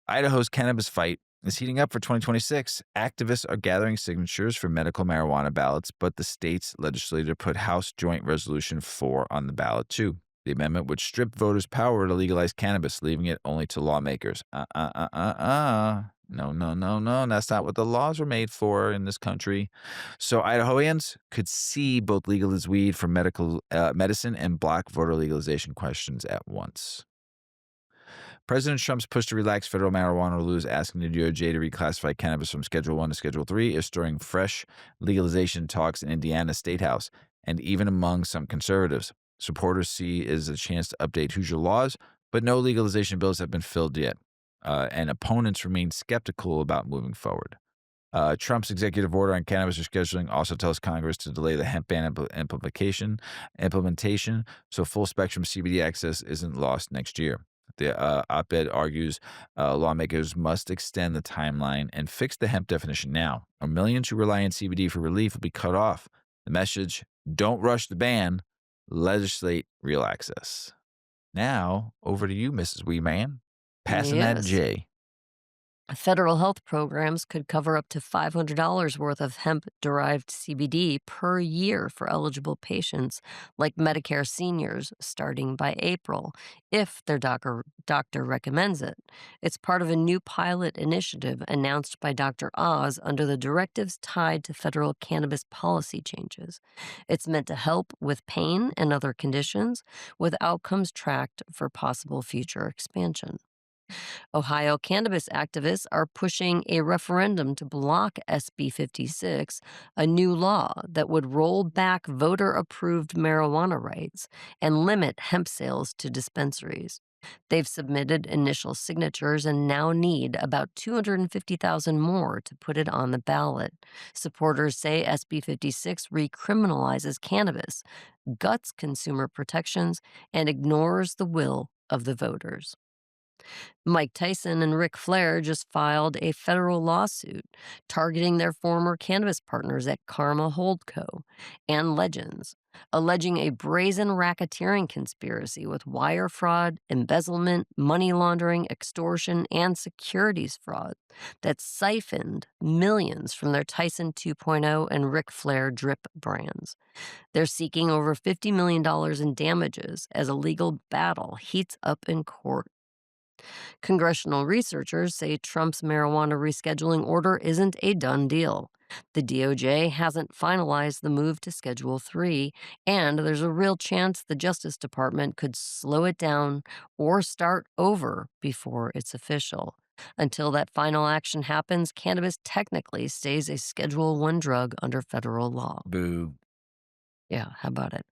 Idaho's cannabis fight is heating up for 2026. Activists are gathering signatures for medical marijuana ballots, but the state's legislature put House Joint Resolution 4 on the ballot, too. The amendment would strip voters' power to legalize cannabis, leaving it only to lawmakers. No, no, no, no. That's not what the laws were made for in this country. So Idahoans could see both legal as weed for medical medicine and block voter legalization questions at once. President Trump's push to relax federal marijuana rules, asking the DOJ to reclassify cannabis from Schedule 1 to Schedule 3, is stirring fresh legalization talks in Indiana State House and even among some conservatives. Supporters see it as a chance to update Hoosier laws, but no legalization bills have been filled yet, and opponents remain skeptical about moving forward. Trump's executive order on cannabis rescheduling also tells Congress to delay the hemp ban implementation so full spectrum CBD access isn't lost next year. The op-ed argues lawmakers must extend the timeline and fix the hemp definition now, or millions who rely on CBD for relief will be cut off. The message: don't rush the ban, legislate real access. Now, over to you, Mrs. Weedman. Passing that Yes. J. Federal health programs could cover up to $500 worth of hemp derived CBD per year for eligible patients, like Medicare seniors, starting by April, if their doctor recommends it. It's part of a new pilot initiative announced by Dr. Oz under the directives tied to federal cannabis policy changes. It's meant to help with pain and other conditions, with outcomes tracked for possible future expansion. Ohio cannabis activists are pushing a referendum to block SB 56, a new law that would roll back voter approved marijuana rights and limit hemp sales to dispensaries. They've submitted initial signatures and now need about 250,000 more to put it on the ballot. Supporters say SB 56 recriminalizes cannabis, guts consumer protections, and ignores the will of the voters. Mike Tyson and Ric Flair just filed a federal lawsuit targeting their former cannabis partners at Karma Holdco and Legends, alleging a brazen racketeering conspiracy with wire fraud, embezzlement, money laundering, extortion, and securities fraud that siphoned millions from their Tyson 2.0 and Ric Flair drip brands. They're seeking over $50 million in damages as a legal battle heats up in court. Congressional researchers say Trump's marijuana rescheduling order isn't a done deal. The DOJ hasn't finalized the move to Schedule 3, and there's a real chance the Justice Department could slow it down or start over before it's official. Until that final action happens, cannabis technically stays a Schedule 1 drug under federal law. Boo. Yeah, how about it?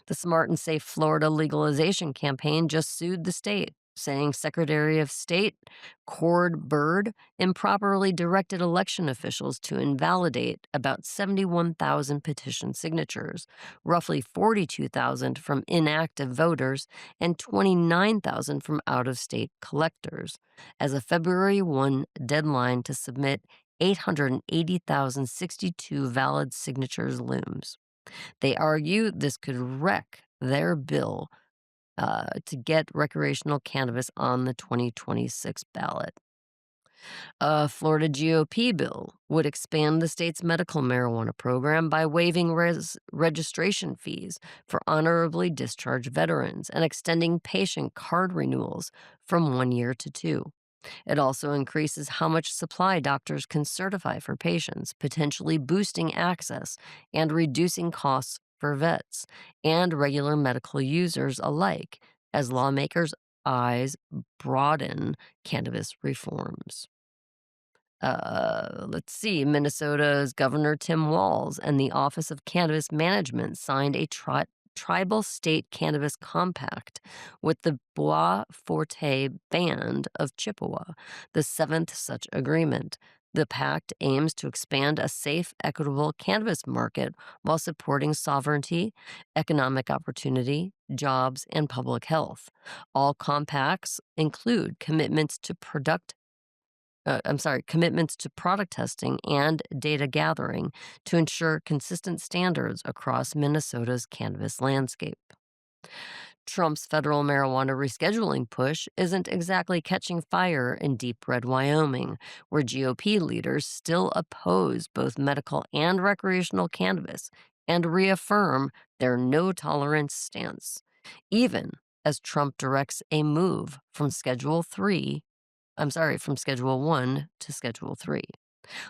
The Smart and Safe Florida legalization campaign just sued the state, saying Secretary of State Cord Bird improperly directed election officials to invalidate about 71,000 petition signatures, roughly 42,000 from inactive voters and 29,000 from out of state collectors, as a February 1 deadline to submit 880,062 valid signatures looms. They argue this could wreck their bill to get recreational cannabis on the 2026 ballot. A Florida GOP bill would expand the state's medical marijuana program by waiving registration fees for honorably discharged veterans and extending patient card renewals from 1 year to 2. It also increases how much supply doctors can certify for patients, potentially boosting access and reducing costs for vets and regular medical users alike as lawmakers' eyes broaden cannabis reforms. Let's see. Minnesota's Governor Tim Walz and the Office of Cannabis Management signed a tribal state cannabis compact with the Bois Forte Band of Chippewa, the seventh such agreement. The pact aims to expand a safe, equitable cannabis market while supporting sovereignty, economic opportunity, jobs, and public health. All compacts include commitments to product testing and data gathering to ensure consistent standards across Minnesota's cannabis landscape. Trump's federal marijuana rescheduling push isn't exactly catching fire in deep red Wyoming, where GOP leaders still oppose both medical and recreational cannabis and reaffirm their no tolerance stance, even as Trump directs a move from from Schedule 1 to Schedule 3.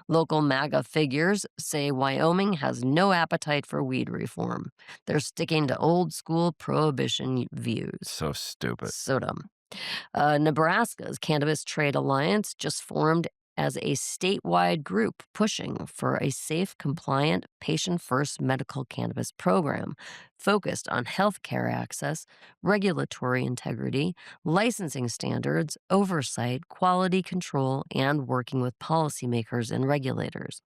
Local MAGA figures say Wyoming has no appetite for weed reform. They're sticking to old school prohibition views. So stupid. So dumb. Nebraska's Cannabis Trade Alliance just formed as a statewide group pushing for a safe, compliant, patient first medical cannabis program focused on healthcare access, regulatory integrity, licensing standards, oversight, quality control, and working with policymakers and regulators.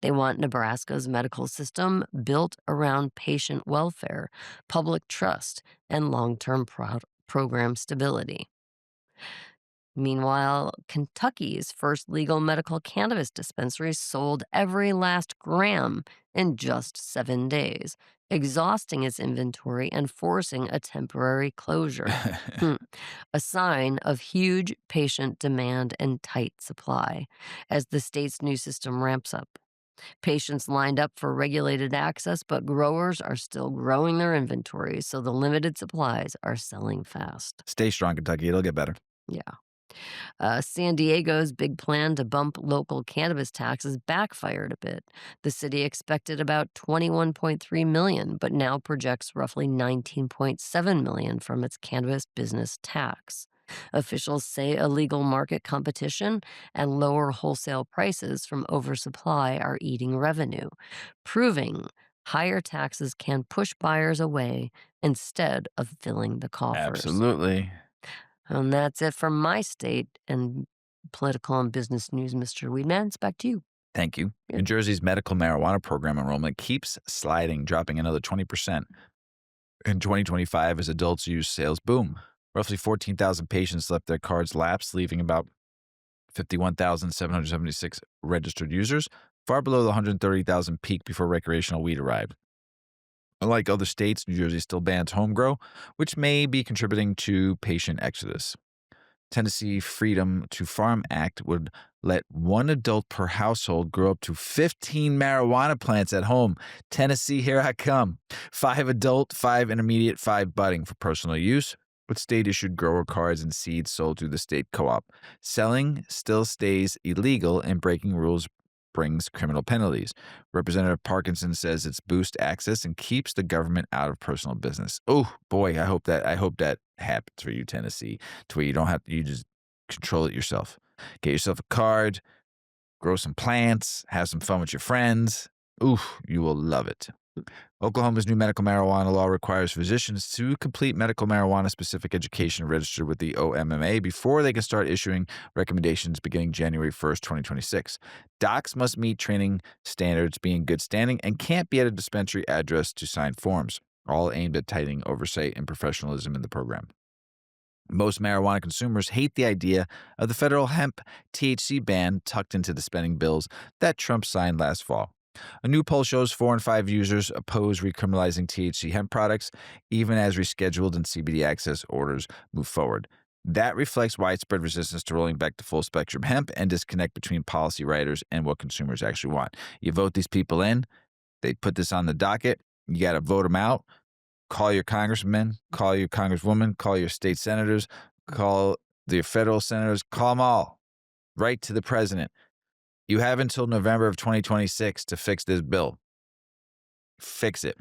They want Nebraska's medical system built around patient welfare, public trust, and long term program stability. Meanwhile, Kentucky's first legal medical cannabis dispensary sold every last gram in just 7 days, exhausting its inventory and forcing a temporary closure. Hmm. A sign of huge patient demand and tight supply as the state's new system ramps up. Patients lined up for regulated access, but growers are still growing their inventories, so the limited supplies are selling fast. Stay strong, Kentucky. It'll get better. Yeah. San Diego's big plan to bump local cannabis taxes backfired a bit. The city expected about 21.3 million, but now projects roughly 19.7 million from its cannabis business tax. Officials say illegal market competition and lower wholesale prices from oversupply are eating revenue, proving higher taxes can push buyers away instead of filling the coffers. Absolutely. And that's it from my state and political and business news, Mr. Weedman. It's back to you. Thank you. Yeah. New Jersey's medical marijuana program enrollment keeps sliding, dropping another 20% in 2025 as adults use sales boom. Roughly 14,000 patients left their cards lapse, leaving about 51,776 registered users, far below the 130,000 peak before recreational weed arrived. Unlike other states, New Jersey still bans home grow, which may be contributing to patient exodus. Tennessee Freedom to Farm Act would let one adult per household grow up to 15 marijuana plants at home. Tennessee, here I come. 5 adult, 5 intermediate, 5 budding for personal use, with state-issued grower cards and seeds sold through the state co-op. Selling still stays illegal, and breaking rules brings criminal penalties. Representative Parkinson says it's boosts access and keeps the government out of personal business. Oh boy, I hope that happens for you, Tennessee, to where you just control it yourself. Get yourself a card, grow some plants, have some fun with your friends. Ooh, you will love it. Oklahoma's new medical marijuana law requires physicians to complete medical marijuana specific education registered with the OMMA before they can start issuing recommendations beginning January 1st, 2026. Docs must meet training standards, be in good standing, and can't be at a dispensary address to sign forms, all aimed at tightening oversight and professionalism in the program. Most marijuana consumers hate the idea of the federal hemp THC ban tucked into the spending bills that Trump signed last fall. A new poll shows 4 in 5 users oppose recriminalizing THC hemp products, even as rescheduled and CBD access orders move forward. That reflects widespread resistance to rolling back to full spectrum hemp and disconnect between policy writers and what consumers actually want. You vote these people in, they put this on the docket, you got to vote them out. Call your congressmen, call your congresswoman, call your state senators, call the federal senators, call them all. Write to the president. You have until November of 2026 to fix this bill. Fix it.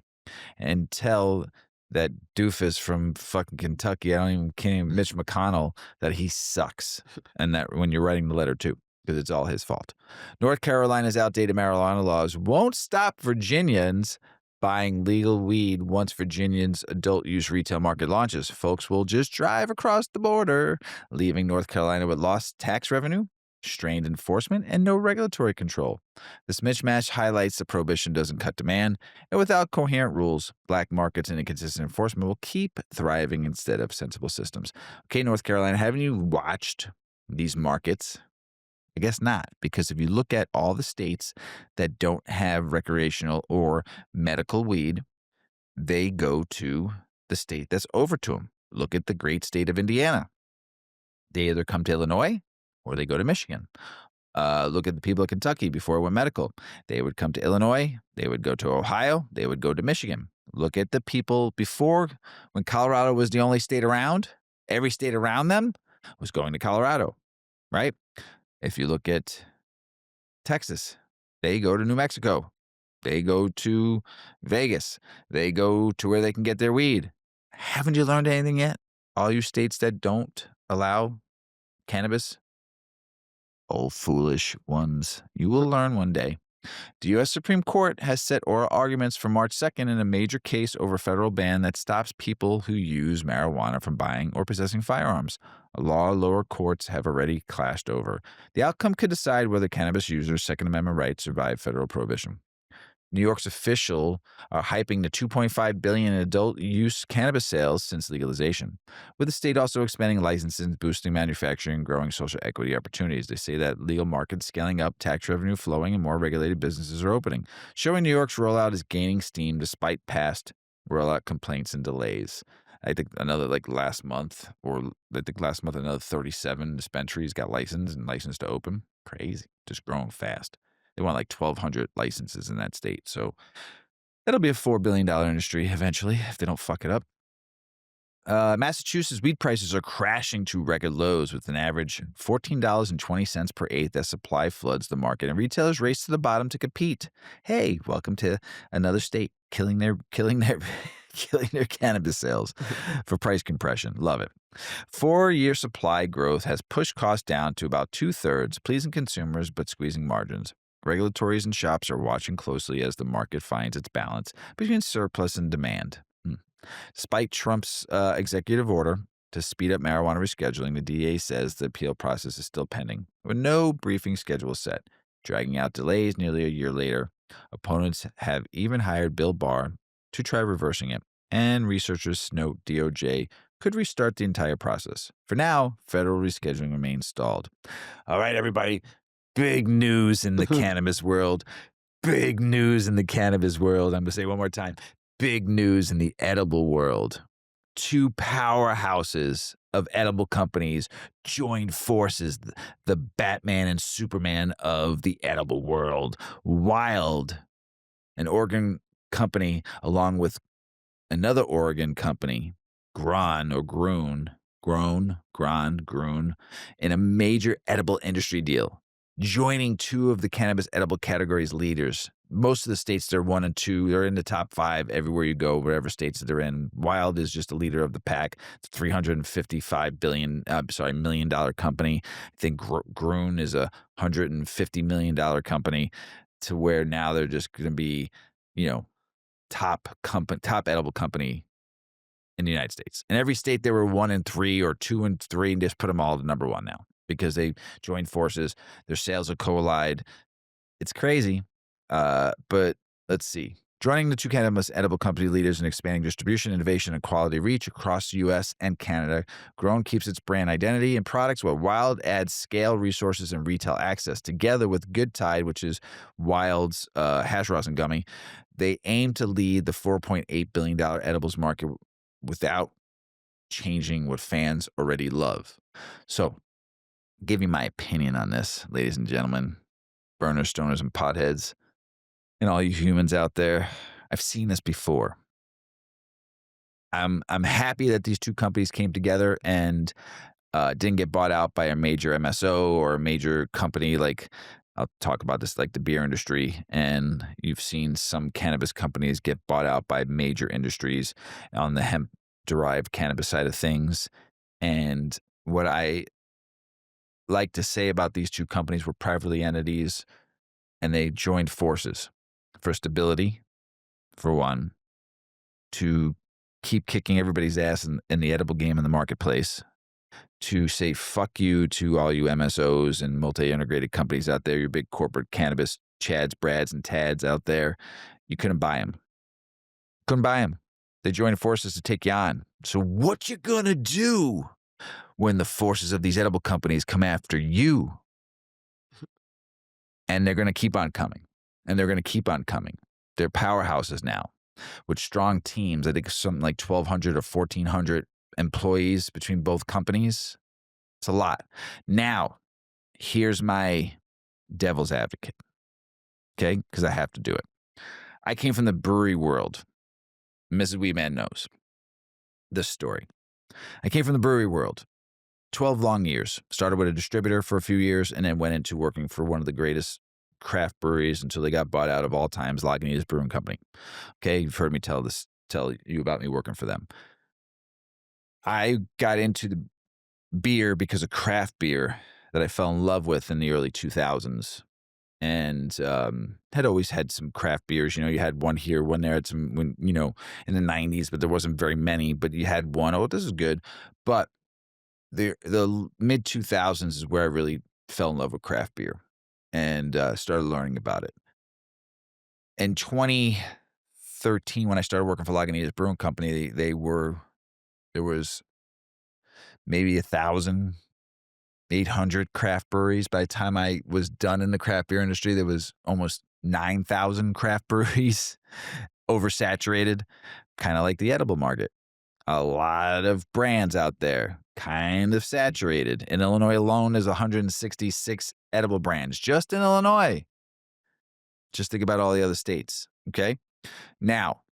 And tell that doofus from fucking Kentucky, can't even Mitch McConnell, that he sucks. And that when you're writing the letter too, because it's all his fault. North Carolina's outdated marijuana laws won't stop Virginians buying legal weed once Virginia's adult use retail market launches. Folks will just drive across the border, leaving North Carolina with lost tax revenue, strained enforcement, and no regulatory control. This mismatch highlights that prohibition doesn't cut demand, and without coherent rules, black markets and inconsistent enforcement will keep thriving instead of sensible systems. Okay, North Carolina, haven't you watched these markets? I guess not, because if you look at all the states that don't have recreational or medical weed, they go to the state that's over to them. Look at the great state of Indiana. They either come to Illinois or they go to Michigan. Look at the people of Kentucky before it went medical. They would come to Illinois, they would go to Ohio, they would go to Michigan. Look at the people before, when Colorado was the only state around, every state around them was going to Colorado, right? If you look at Texas, they go to New Mexico, they go to Vegas, they go to where they can get their weed. Haven't you learned anything yet? All you states that don't allow cannabis? Oh, foolish ones. You will learn one day. The U.S. Supreme Court has set oral arguments for March 2nd in a major case over a federal ban that stops people who use marijuana from buying or possessing firearms, a law lower courts have already clashed over. The outcome could decide whether cannabis users' Second Amendment rights survive federal prohibition. New York's official are hyping the $2.5 billion in adult use cannabis sales since legalization, with the state also expanding licenses, boosting manufacturing, and growing social equity opportunities. They say that legal markets scaling up, tax revenue flowing, and more regulated businesses are opening, showing New York's rollout is gaining steam despite past rollout complaints and delays. I think last month another 37 dispensaries got licensed to open. Crazy, just growing fast. They want like 1,200 licenses in that state. So that'll be a $4 billion industry eventually if they don't fuck it up. Massachusetts weed prices are crashing to record lows with an average $14.20 per eighth as supply floods the market and retailers race to the bottom to compete. Hey, welcome to another state killing their cannabis sales for price compression. Love it. 4-year supply growth has pushed costs down to about 2/3, pleasing consumers but squeezing margins. Regulatories and shops are watching closely as the market finds its balance between surplus and demand. Despite Trump's executive order to speed up marijuana rescheduling, the DEA says the appeal process is still pending, with no briefing schedule set, dragging out delays nearly a year later. Opponents have even hired Bill Barr to try reversing it, and researchers note DOJ could restart the entire process. For now, federal rescheduling remains stalled. All right, everybody. Big news in the cannabis world. Big news in the cannabis world. I'm going to say it one more time. Big news in the edible world. 2 powerhouses of edible companies joined forces, the Batman and Superman of the edible world. Wild, an Oregon company, along with another Oregon company, Grown, in a major edible industry deal, joining 2 of the cannabis edible categories leaders. Most of the states, they're 1 and 2. They're in the top 5 everywhere you go, whatever states that they're in. Wild is just a leader of the pack. It's a $355 million company. I think Grown is a $150 million company, to where now they're just going to be, top edible company in the United States. In every state, they were 1 and 3 or 2 and 3, and just put them all to number 1 now because they joined forces. Their sales are collide. It's crazy. But let's see. Joining the 2 cannabis edible company leaders in expanding distribution, innovation, and quality reach across the U.S. and Canada, Grown keeps its brand identity and products, while Wild adds scale, resources, and retail access. Together with Good Tide, which is Wild's hash rosin gummy, they aim to lead the $4.8 billion edibles market without changing what fans already love. So, give me my opinion on this, ladies and gentlemen, burners, stoners, and potheads, and all you humans out there. I've seen this before. I'm happy that these 2 companies came together and didn't get bought out by a major MSO or a major company. Like, I'll talk about this, like the beer industry, and you've seen some cannabis companies get bought out by major industries on the hemp-derived cannabis side of things. And what I like to say about these 2 companies were privately entities, and they joined forces for stability, for one, to keep kicking everybody's ass in the edible game in the marketplace, to say fuck you to all you MSOs and multi-integrated companies out there, your big corporate cannabis Chads, Brads, and Tads out there. You couldn't buy them. Couldn't buy them. They joined forces to take you on. So what you gonna do when the forces of these edible companies come after you? And they're gonna keep on coming. And they're gonna keep on coming. They're powerhouses now. with strong teams. I think something like 1,200 or 1,400 employees between both companies. It's a lot. Now, here's my devil's advocate, okay? Because I have to do it. I came from the brewery world. Mrs. Weedman knows this story. I came from the brewery world. 12 long years. Started with a distributor for a few years and then went into working for one of the greatest craft breweries until they got bought out of all times, Lagunitas Brewing Company. Okay, you've heard me tell you about me working for them. I got into the beer because of craft beer that I fell in love with in the early 2000s. And had always had some craft beers. You know, you had one here, one there. Had some when in the 90s, but there wasn't very many. But you had one. Oh, this is good. But the mid 2000s is where I really fell in love with craft beer and started learning about it. In 2013, when I started working for Lagunitas Brewing Company, there was maybe 1,800 craft breweries. By the time I was done in the craft beer industry, there was almost 9,000 craft breweries, oversaturated, kind of like the edible market. A lot of brands out there, kind of saturated. In Illinois alone, there's 166 edible brands just in Illinois. Just think about all the other states, okay? Now,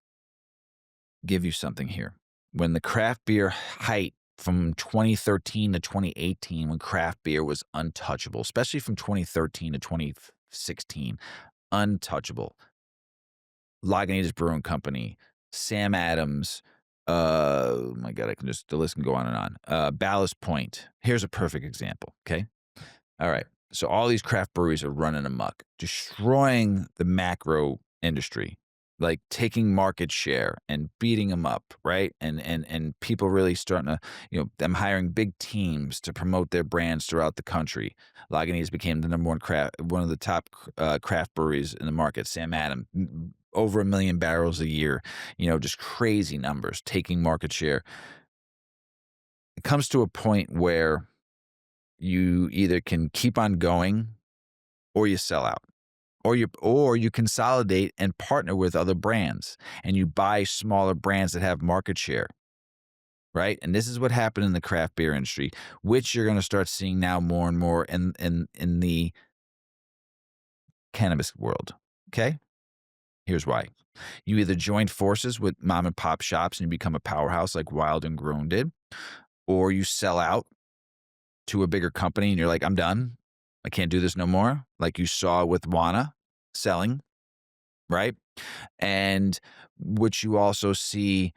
give you something here. When the craft beer height from 2013 to 2018, when craft beer was untouchable, especially from 2013 to 2016, untouchable. Lagunitas Brewing Company, Sam Adams, oh my God, the list can go on and on. Ballast Point. Here's a perfect example, okay? All right. So all these craft breweries are running amok, destroying the macro industry, like taking market share and beating them up, right? And people really starting to, them hiring big teams to promote their brands throughout the country. Lagunitas became the number one of the top craft breweries in the market. Sam Adams, over 1 million barrels a year, just crazy numbers, taking market share. It comes to a point where you either can keep on going or you sell out. Or you consolidate and partner with other brands and you buy smaller brands that have market share. Right? And this is what happened in the craft beer industry, which you're going to start seeing now more and more in the cannabis world. Okay? Here's why. You either join forces with mom and pop shops and you become a powerhouse like Wild and Grown did, or you sell out to a bigger company and you're like, I'm done. I can't do this no more. Like you saw with Wana selling, right? And which you also see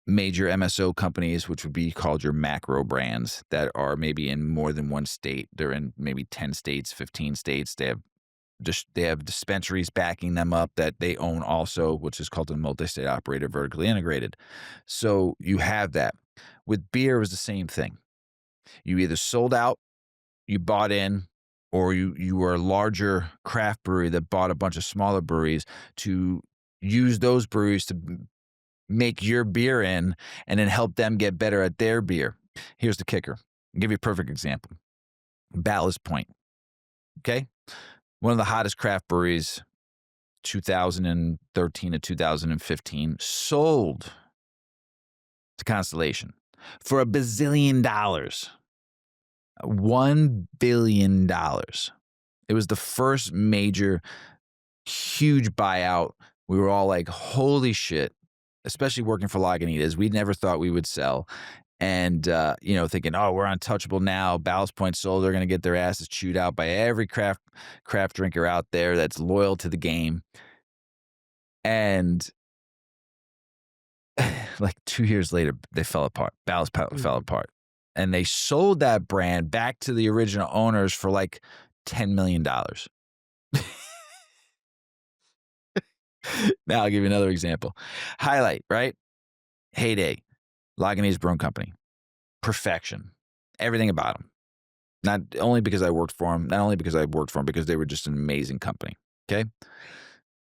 major MSO companies, which would be called your macro brands that are maybe in more than one state. They're in maybe 10 states, 15 states. They have dispensaries backing them up that they own also, which is called a multi-state operator, vertically integrated. So you have that. With beer, it was the same thing. You either sold out, you bought in, or you were a larger craft brewery that bought a bunch of smaller breweries to use those breweries to make your beer in and then help them get better at their beer. Here's the kicker. I'll give you a perfect example. Ballast Point. Okay? One of the hottest craft breweries, 2013 to 2015, sold to Constellation for $1 bazillion. $1 billion. It was the first major, huge buyout. We were all like, holy shit, especially working for Lagunitas. We never thought we would sell. And, thinking, oh, we're untouchable now. Ballast Point sold. They're going to get their asses chewed out by every craft drinker out there that's loyal to the game. And like 2 years later, they fell apart. Ballast Point fell apart. And they sold that brand back to the original owners for like $10 million. Now I'll give you another example. Highlight, right? Heyday, Lagunitas Brewing Company. Perfection. Everything about them. Not only because I worked for them, because they were just an amazing company. Okay.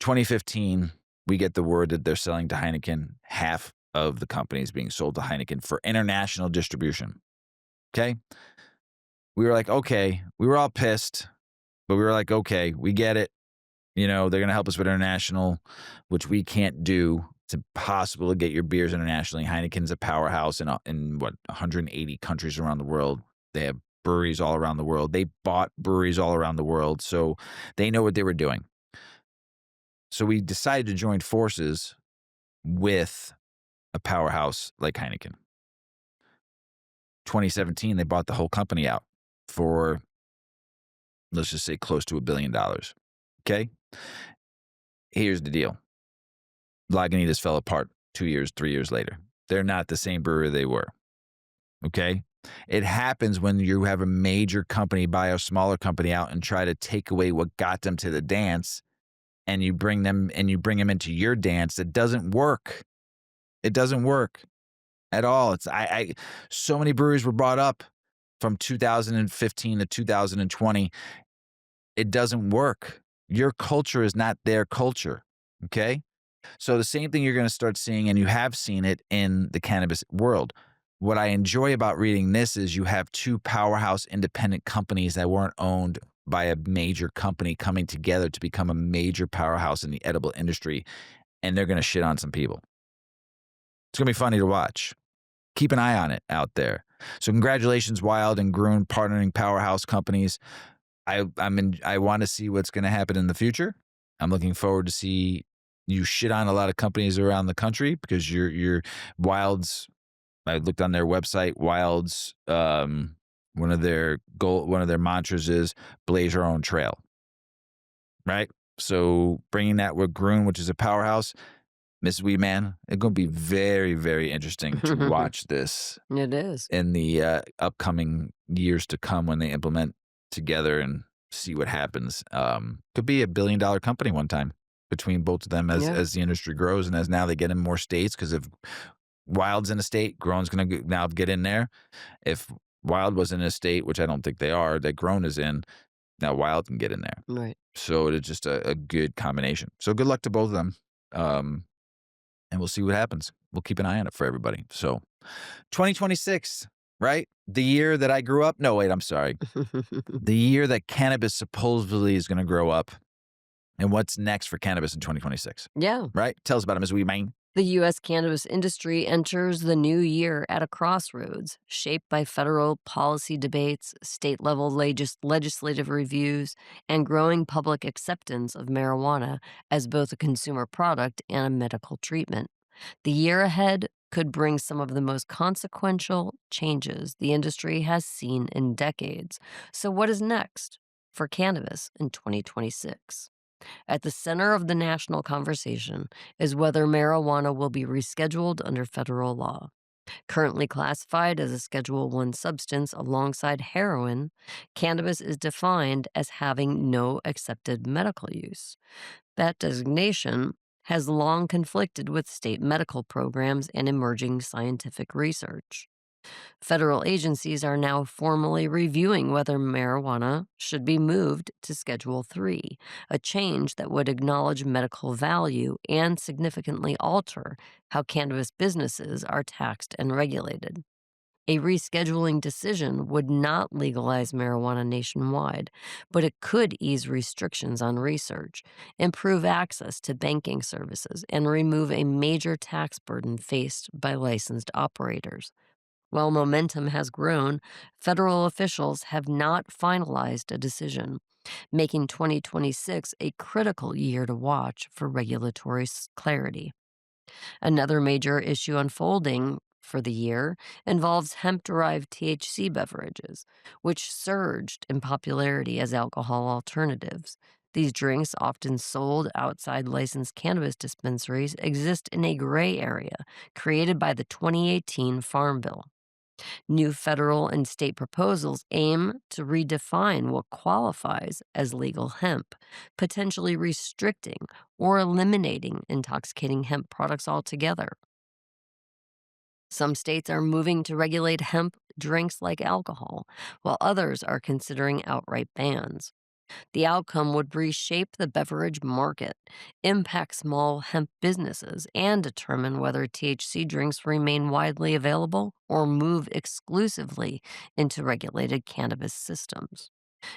2015, we get the word that they're selling to Heineken. Half of the company is being sold to Heineken for international distribution. Okay. We were like, okay, we were all pissed, but we were like, okay, we get it. They're going to help us with international, which we can't do. It's impossible to get your beers internationally. Heineken's a powerhouse in what 180 countries around the world. They have breweries all around the world. They bought breweries all around the world, so they know what they were doing. So we decided to join forces with a powerhouse like Heineken. 2017, they bought the whole company out for, let's just say, close to $1 billion. Okay. Here's the deal. Lagunitas fell apart 2 years, 3 years later. They're not the same brewery they were. Okay. It happens when you have a major company buy a smaller company out and try to take away what got them to the dance, and you bring them into your dance. It doesn't work. It doesn't work at all. So many breweries were brought up from 2015 to 2020. It doesn't work. Your culture is not their culture. Okay. So the same thing you're going to start seeing, and you have seen it in the cannabis world. What I enjoy about reading this is you have two powerhouse independent companies that weren't owned by a major company coming together to become a major powerhouse in the edible industry, and they're going to shit on some people. It's going to be funny to watch. Keep an eye on it out there. So congratulations, Wild and Gruen, partnering powerhouse companies. I want to see what's going to happen in the future. I'm looking forward to see you shit on a lot of companies around the country because you're Wild's. I looked on their website. Wild's one of their mantras is blaze your own trail. Right. So bringing that with Gruen, which is a powerhouse, Mrs. Weedman, it's going to be very, very interesting to watch this. It is. In the upcoming years to come when they implement together and see what happens. Could be $1 billion company one time between both of them as the industry grows and as now they get in more states. Because if Wild's in a state, Grown's going to now get in there. If Wild was in a state, which I don't think they are, that Grown is in, now Wild can get in there. Right. So it's just a good combination. So good luck to both of them. And we'll see what happens. We'll keep an eye on it for everybody. So 2026, right? The year that I grew up. No, wait, I'm sorry. The year that cannabis supposedly is going to grow up. And what's next for cannabis in 2026? Yeah. Right? Tell us about it, Ms. Weedman. The U.S. cannabis industry enters the new year at a crossroads, shaped by federal policy debates, state level legislative reviews, and growing public acceptance of marijuana as both a consumer product and a medical treatment. The year ahead could bring some of the most consequential changes the industry has seen in decades. So, what is next for cannabis in 2026? At the center of the national conversation is whether marijuana will be rescheduled under federal law. Currently classified as a Schedule 1 substance alongside heroin, cannabis is defined as having no accepted medical use. That designation has long conflicted with state medical programs and emerging scientific research. Federal agencies are now formally reviewing whether marijuana should be moved to Schedule 3, a change that would acknowledge medical value and significantly alter how cannabis businesses are taxed and regulated. A rescheduling decision would not legalize marijuana nationwide, but it could ease restrictions on research, improve access to banking services, and remove a major tax burden faced by licensed operators. While momentum has grown, federal officials have not finalized a decision, making 2026 a critical year to watch for regulatory clarity. Another major issue unfolding for the year involves hemp derived THC beverages, which surged in popularity as alcohol alternatives. These drinks, often sold outside licensed cannabis dispensaries, exist in a gray area created by the 2018 Farm Bill. New federal and state proposals aim to redefine what qualifies as legal hemp, potentially restricting or eliminating intoxicating hemp products altogether. Some states are moving to regulate hemp drinks like alcohol, while others are considering outright bans. The outcome would reshape the beverage market, impact small hemp businesses, and determine whether THC drinks remain widely available or move exclusively into regulated cannabis systems.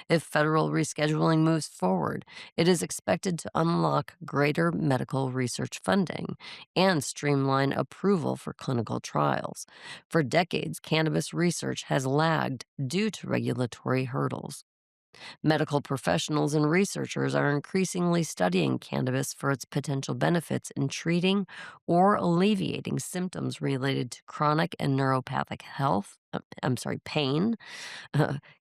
If federal rescheduling moves forward, it is expected to unlock greater medical research funding and streamline approval for clinical trials. For decades, cannabis research has lagged due to regulatory hurdles. Medical professionals and researchers are increasingly studying cannabis for its potential benefits in treating or alleviating symptoms related to chronic and neuropathic pain,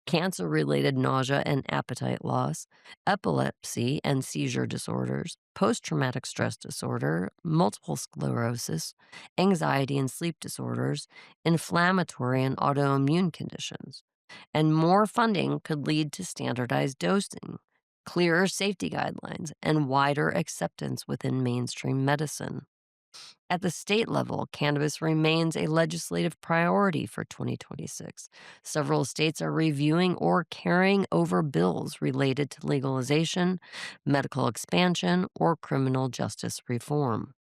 cancer related nausea and appetite loss, epilepsy and seizure disorders, post traumatic stress disorder, multiple sclerosis, anxiety and sleep disorders, inflammatory and autoimmune conditions. And more funding could lead to standardized dosing, clearer safety guidelines, and wider acceptance within mainstream medicine. At the state level, cannabis remains a legislative priority for 2026. Several states are reviewing or carrying over bills related to legalization, medical expansion, or criminal justice reform.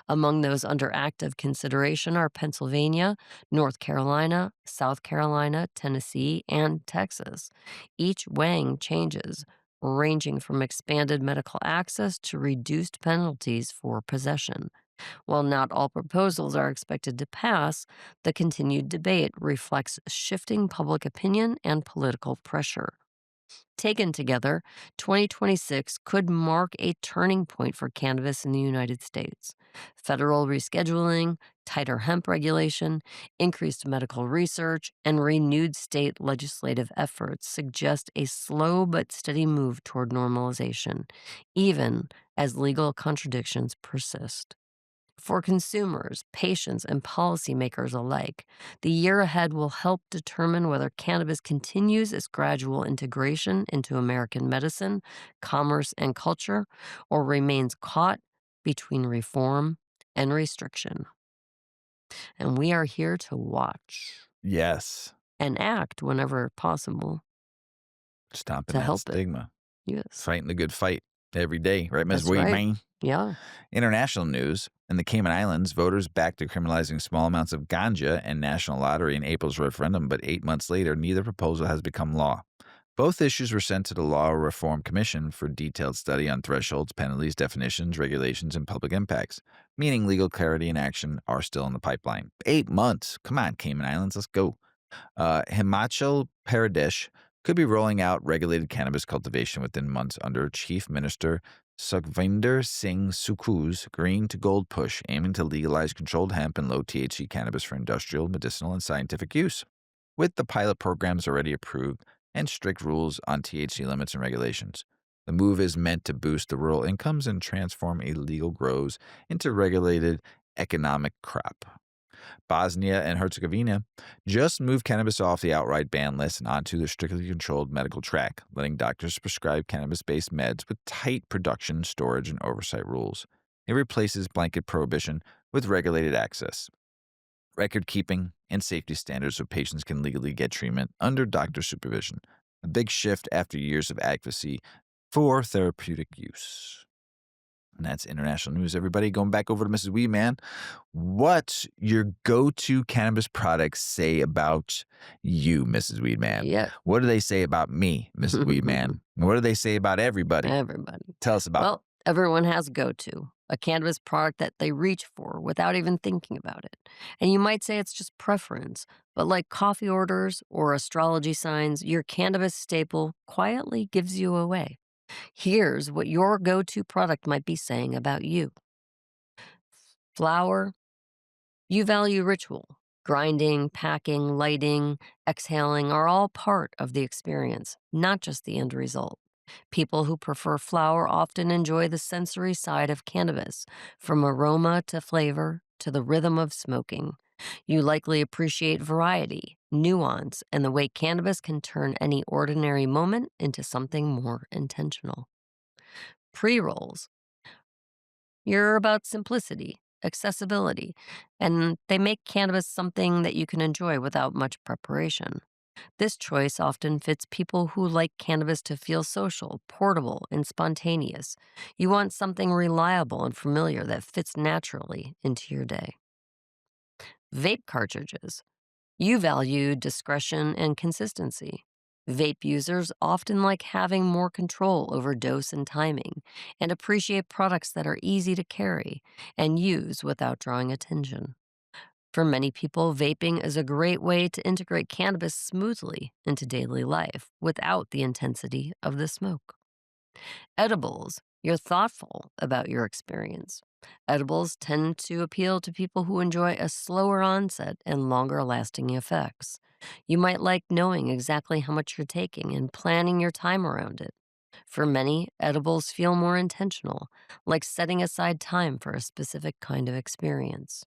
Among those under active consideration are Pennsylvania, North Carolina, South Carolina, Tennessee, and Texas, each weighing changes ranging from expanded medical access to reduced penalties for possession. While not all proposals are expected to pass, the continued debate reflects shifting public opinion and political pressure. Taken together, 2026 could mark a turning point for cannabis in the United States. Federal rescheduling, tighter hemp regulation, increased medical research, and renewed state legislative efforts suggest a slow but steady move toward normalization, even as legal contradictions persist. For consumers, patients, and policymakers alike, the year ahead will help determine whether cannabis continues its gradual integration into American medicine, commerce, and culture, or remains caught between reform and restriction. And we are here to watch Yes. and act whenever possible Stomping to that help it. stigma. Yes, Fighting the good fight every day, right, Ms. that's right. Weedman? Yeah. International news. In the Cayman Islands, voters backed decriminalizing small amounts of ganja and national lottery in April's referendum, but 8 months later, neither proposal has become law. Both issues were sent to the Law Reform Commission for detailed study on thresholds, penalties, definitions, regulations, and public impacts, meaning legal clarity and action are still in the pipeline. 8 months. Come on, Cayman Islands, let's go. Himachal Pradesh could be rolling out regulated cannabis cultivation within months under Chief Minister Sukhvinder Singh Sukhu's green to gold push, aiming to legalize controlled hemp and low THC cannabis for industrial, medicinal, and scientific use. With the pilot programs already approved and strict rules on THC limits and regulations, the move is meant to boost the rural incomes and transform illegal grows into regulated economic crop. Bosnia and Herzegovina just moved cannabis off the outright ban list and onto the strictly controlled medical track, letting doctors prescribe cannabis based meds with tight production, storage, and oversight rules. It replaces blanket prohibition with regulated access, record keeping, and safety standards so patients can legally get treatment under doctor supervision. A big shift after years of advocacy for therapeutic use. And that's international news, everybody. Going back over to Mrs. Weedman. What your go-to cannabis products say about you, Mrs. Weedman? Yeah. What do they say about me, Mrs. Weedman? And what do they say about everybody? Everybody. Tell us about Well, everyone has a go to, a cannabis product that they reach for without even thinking about it. And you might say it's just preference, but like coffee orders or astrology signs, your cannabis staple quietly gives you away. Here's what your go to product might be saying about you: flower, you value ritual. Grinding, packing, lighting, exhaling are all part of the experience, not just the end result. People who prefer flower often enjoy the sensory side of cannabis, from aroma to flavor to the rhythm of smoking. You likely appreciate variety, nuance, and the way cannabis can turn any ordinary moment into something more intentional. Pre rolls, you're about simplicity, accessibility, and they make cannabis something that you can enjoy without much preparation. This choice often fits people who like cannabis to feel social, portable, and spontaneous. You want something reliable and familiar that fits naturally into your day. Vape cartridges, you value discretion and consistency. Vape users often like having more control over dose and timing and appreciate products that are easy to carry and use without drawing attention. For many people, vaping is a great way to integrate cannabis smoothly into daily life without the intensity of the smoke. Edibles, you're thoughtful about your experience. Edibles tend to appeal to people who enjoy a slower onset and longer lasting effects. You might like knowing exactly how much you're taking and planning your time around it. For many, edibles feel more intentional, like setting aside time for a specific kind of experience.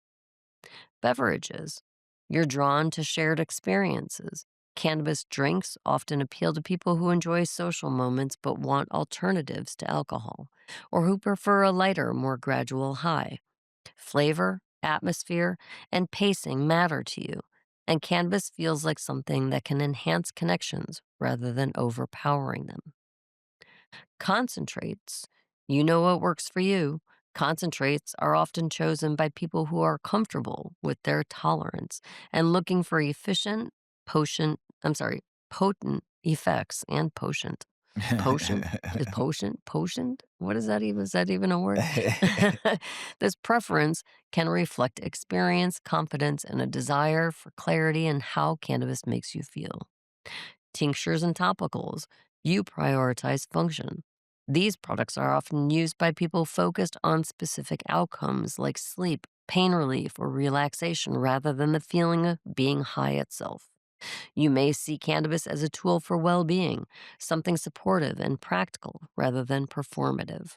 Beverages, you're drawn to shared experiences. Cannabis drinks often appeal to people who enjoy social moments but want alternatives to alcohol, or who prefer a lighter, more gradual high. Flavor, atmosphere, and pacing matter to you, and cannabis feels like something that can enhance connections rather than overpowering them. Concentrates. You know what works for you. Concentrates are often chosen by people who are comfortable with their tolerance and looking for potent effects and potent. Potion. Is potion? What is that even? Is that even a word? This preference can reflect experience, confidence, and a desire for clarity in how cannabis makes you feel. Tinctures and topicals, you prioritize function. These products are often used by people focused on specific outcomes like sleep, pain relief, or relaxation rather than the feeling of being high itself. You may see cannabis as a tool for well being, something supportive and practical rather than performative.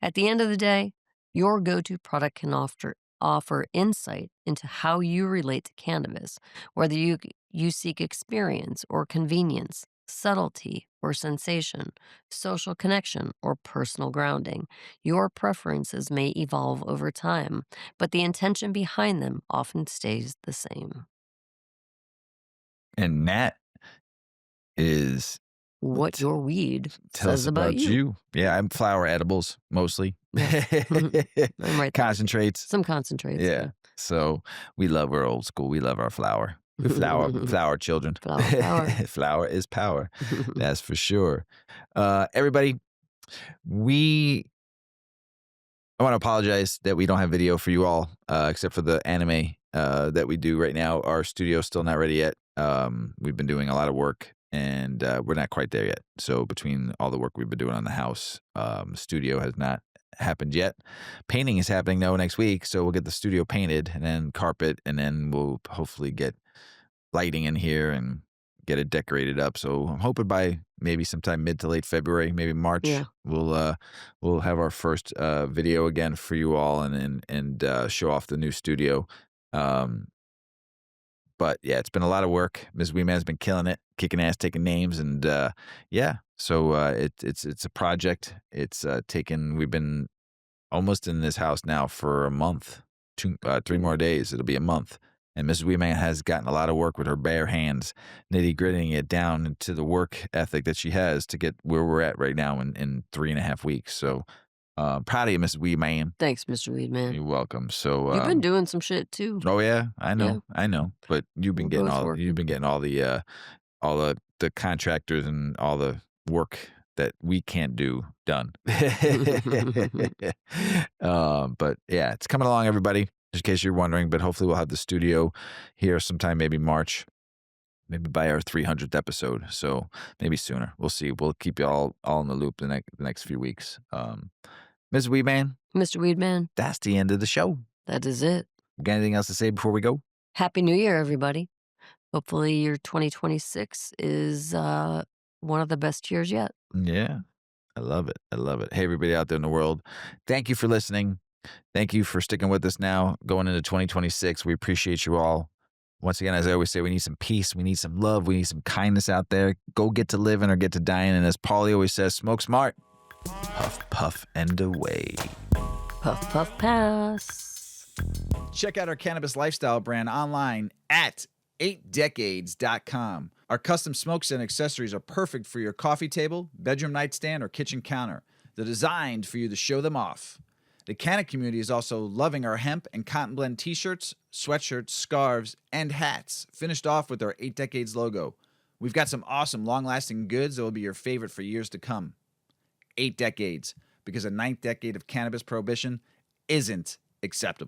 At the end of the day, your go to product can offer insight into how you relate to cannabis, whether you seek experience or convenience, subtlety or sensation, social connection or personal grounding. Your preferences may evolve over time, but the intention behind them often stays the same. And that is What what your weed tell us says about about you. you. Yeah, I'm flower edibles mostly. Yes. I'm right there with you. Concentrates. Some concentrates, Yeah. yeah. So we love our old school. We love our flower. We flower children. Flower power. Flower is power. That's for sure. Everybody, we I want to apologize that we don't have video for you all, except for the anime that we do right now. Our studio's still not ready yet. We've been doing a lot of work, and we're not quite there yet. So between all the work we've been doing on the house, studio has not happened yet. Painting is happening though next week, so we'll get the studio painted and then carpet, and then we'll hopefully get lighting in here and get it decorated up. So I'm hoping by maybe sometime mid to late February, maybe March, Yeah. we'll have our first video again for you all and show off the new studio. Um, but yeah, it's been a lot of work. Ms. Weeman's been killing it, kicking ass, taking names, and yeah. So it's a project. It's taken. We've been almost in this house now for a month, 3 more days. It'll be a month. And Mrs. Weeman has gotten a lot of work with her bare hands, nitty gritting it down into the work ethic that she has to get where we're at right now in 3.5 weeks. So proud of you, Mrs. Weeman. Thanks, Mr. Weed Man. You're welcome. So, You've been doing some shit too. oh yeah, Yeah, I know. But we're both you've working. been getting all the contractors and all the work that we can't do done. But yeah, it's coming along, everybody. Just in case you're wondering, but hopefully we'll have the studio here sometime, maybe March, maybe by our 300th episode. So maybe sooner. We'll see. We'll keep you all in the loop the next few weeks. Ms. Weedman, Mr. Weed Man, that's the end of the show. that is it. Got anything else to say before we go? Happy New Year, everybody. Hopefully, your 2026 is one of the best years yet. Yeah. I love it. I love it. Hey, everybody out there in the world. Thank you for listening. Thank you for sticking with us now going into 2026. We appreciate you all. Once again, as I always say, we need some peace. We need some love. We need some kindness out there. Go get to living or get to dying. And as Paulie always says, smoke smart. Puff, puff, and away. Puff, puff, pass. Check out our cannabis lifestyle brand online at 8decades.com. Our custom smokes and accessories are perfect for your coffee table, bedroom nightstand, or kitchen counter. They're designed for you to show them off. The Canna community is also loving our hemp and cotton blend t-shirts, sweatshirts, scarves, and hats, finished off with our 8 Decades logo. We've got some awesome, long-lasting goods that will be your favorite for years to come. 8 decades, because a ninth decade of cannabis prohibition isn't acceptable.